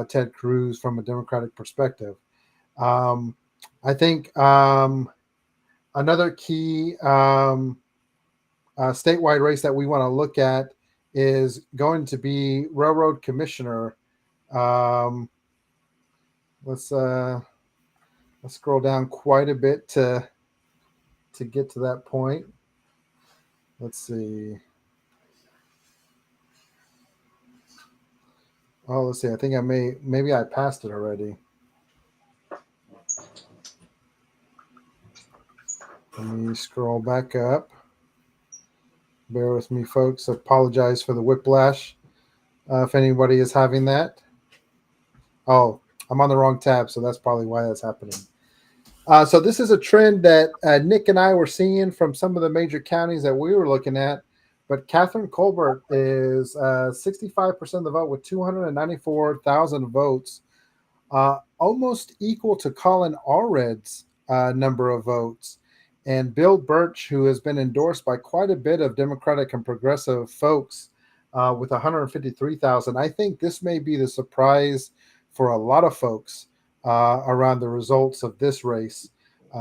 Ted Cruz from a Democratic perspective. I think another key statewide race that we want to look at is going to be railroad commissioner. Let's scroll down quite a bit to get to that point. Let's see. Oh, let's see. I think maybe I passed it already. Let me scroll back up. Bear with me, folks. Apologize for the whiplash if anybody is having that. Oh, I'm on the wrong tab, so that's probably why that's happening. So this is a trend that Nick and I were seeing from some of the major counties that we were looking at. But Catherine Colbert is 65% of the vote with 294,000 votes, almost equal to Colin Allred's number of votes. And Bill Birch, who has been endorsed by quite a bit of Democratic and progressive folks with 153,000. I think this may be the surprise for a lot of folks around the results of this race.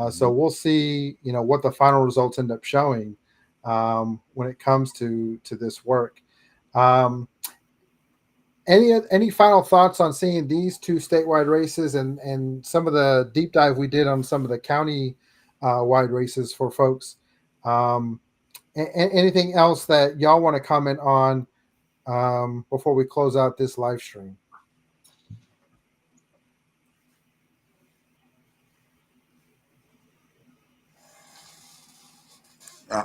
So we'll see, what the final results end up showing when it comes to this work. Any final thoughts on seeing these two statewide races and some of the deep dive we did on some of the county wide races for folks? Anything else that y'all want to comment on before we close out this live stream?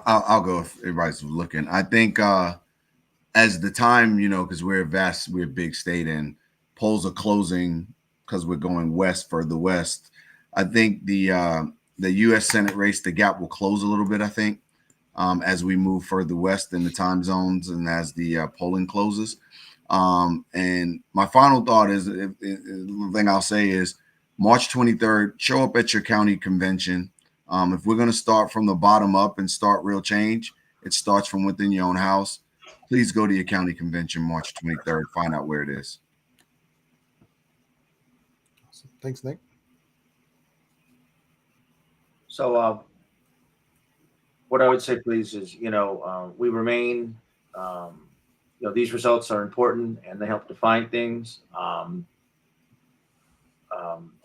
I'll go if everybody's looking. I think as the time, because we're a big state and polls are closing because we're going further west. I think the U.S. Senate race, the gap will close a little bit, I think, as we move further west in the time zones and as the polling closes. And my final thought is, the thing I'll say is March 23rd, show up at your county convention. If we're going to start from the bottom up and start real change, it starts from within your own house. Please go to your county convention March 23rd. Find out where it is. Thanks, Nick. So what I would say, please, is, we remain, these results are important and they help define things.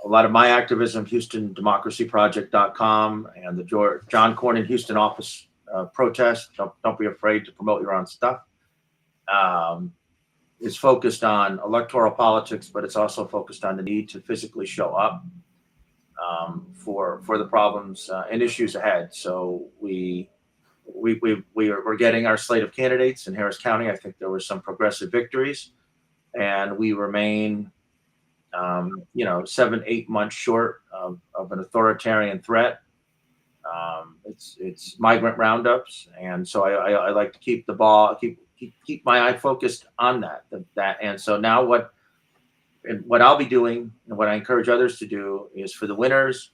A lot of my activism, HoustonDemocracyProject.com and the John Cornyn Houston office protest. Don't be afraid to promote your own stuff. Is focused on electoral politics, but it's also focused on the need to physically show up. for the problems and issues ahead. So we're getting our slate of candidates in Harris County. I think there were some progressive victories, and we remain 7-8 months short of an authoritarian threat. It's migrant roundups, and so I like to keep the ball, keep my eye focused on that. And so now what I'll be doing, and what I encourage others to do, is for the winners.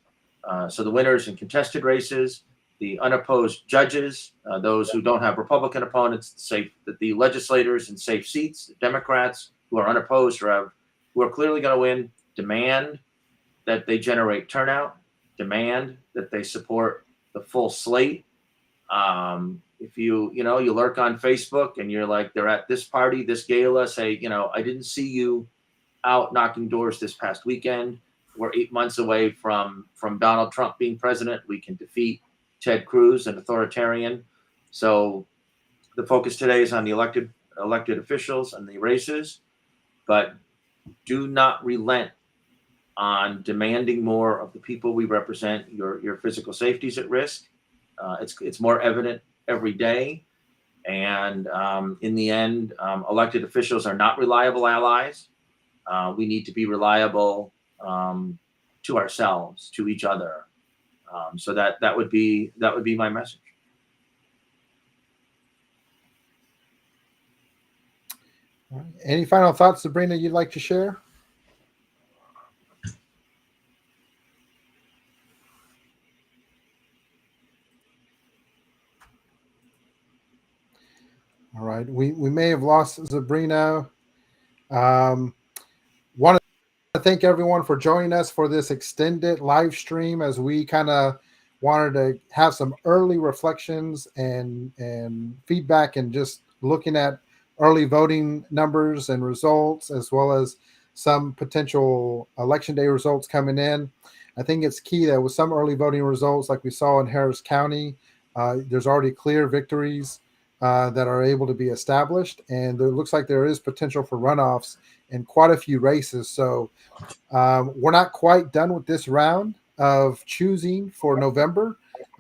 So the winners in contested races, the unopposed judges, those who don't have Republican opponents, the legislators in safe seats, the Democrats who are unopposed or who are clearly going to win, demand that they generate turnout, demand that they support the full slate. If you lurk on Facebook and you're like, they're at this party, this gala, say, I didn't see you out knocking doors this past weekend. We're 8 months away from Donald Trump being president. We can defeat Ted Cruz, an authoritarian. So the focus today is on the elected officials and the races, but do not relent on demanding more of the people we represent. Your physical safety is at risk. It's more evident every day. And in the end, elected officials are not reliable allies. We need to be reliable to ourselves, to each other. So that would be my message. All right. Any final thoughts, Sabrina, you'd like to share? All right. We may have lost Sabrina. Want to thank everyone for joining us for this extended live stream, as we kind of wanted to have some early reflections and feedback, and just looking at early voting numbers and results, as well as some potential election day results coming in. I think it's key that with some early voting results, like we saw in Harris County, there's already clear victories that are able to be established, and there looks like there is potential for runoffs in quite a few races. So we're not quite done with this round of choosing for November.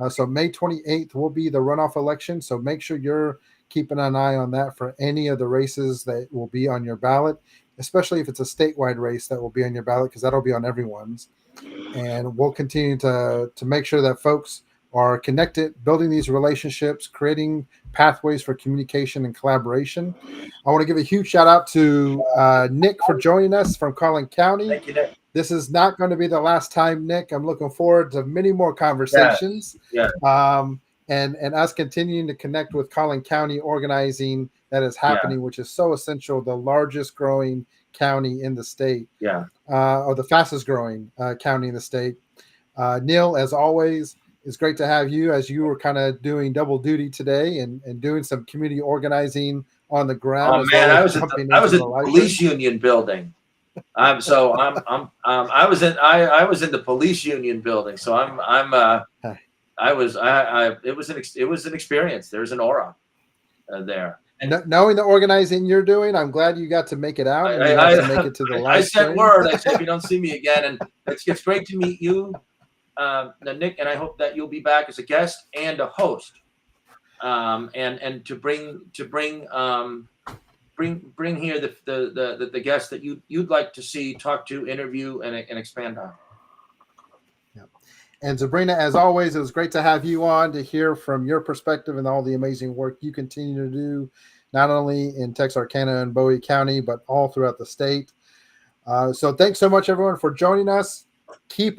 So May 28th will be the runoff election. So make sure you're keeping an eye on that for any of the races that will be on your ballot, especially if it's a statewide race that will be on your ballot, because that'll be on everyone's. And we'll continue to make sure that folks are connected, building these relationships, creating pathways for communication and collaboration. I want to give a huge shout out to Nick for joining us from Collin County. Thank you, Nick. This is not going to be the last time, Nick. I'm looking forward to many more conversations. Yeah. And us continuing to connect with Collin County organizing that is happening, which is so essential, the largest growing county in the state. Yeah. Or the fastest growing county in the state. Neil, as always, it's great to have you, as you were kind of doing double duty today and doing some community organizing on the ground. Oh man, I was at the police union building. I was in the police union building. So it was an experience. There's an aura there. And knowing the organizing you're doing, I'm glad you got to make it out. And to make it to the live I said stream. word. I said, if you don't see me again, and it's great to meet you, Nick, and I hope that you'll be back as a guest and a host, and to bring here the guests that you'd like to see, talk to, interview, and expand on. Yeah. And Sabrina, as always, it was great to have you on to hear from your perspective and all the amazing work you continue to do, not only in Texarkana and Bowie County, but all throughout the state. So thanks so much, everyone, for joining us. Keep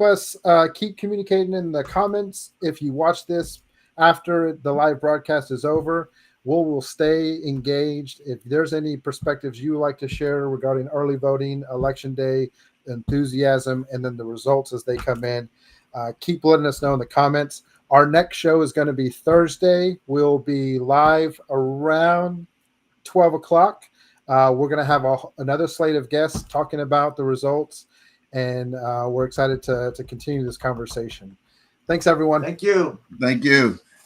communicating in the comments. If you watch this after the live broadcast is over, we'll stay engaged. If there's any perspectives you would like to share regarding early voting, election day, enthusiasm, and then the results as they come in, keep letting us know in the comments. Our next show is going to be Thursday. We'll be live around 12 o'clock. We're going to have another slate of guests talking about the results, and we're excited to continue this conversation. Thanks, everyone. Thank you. Thank you.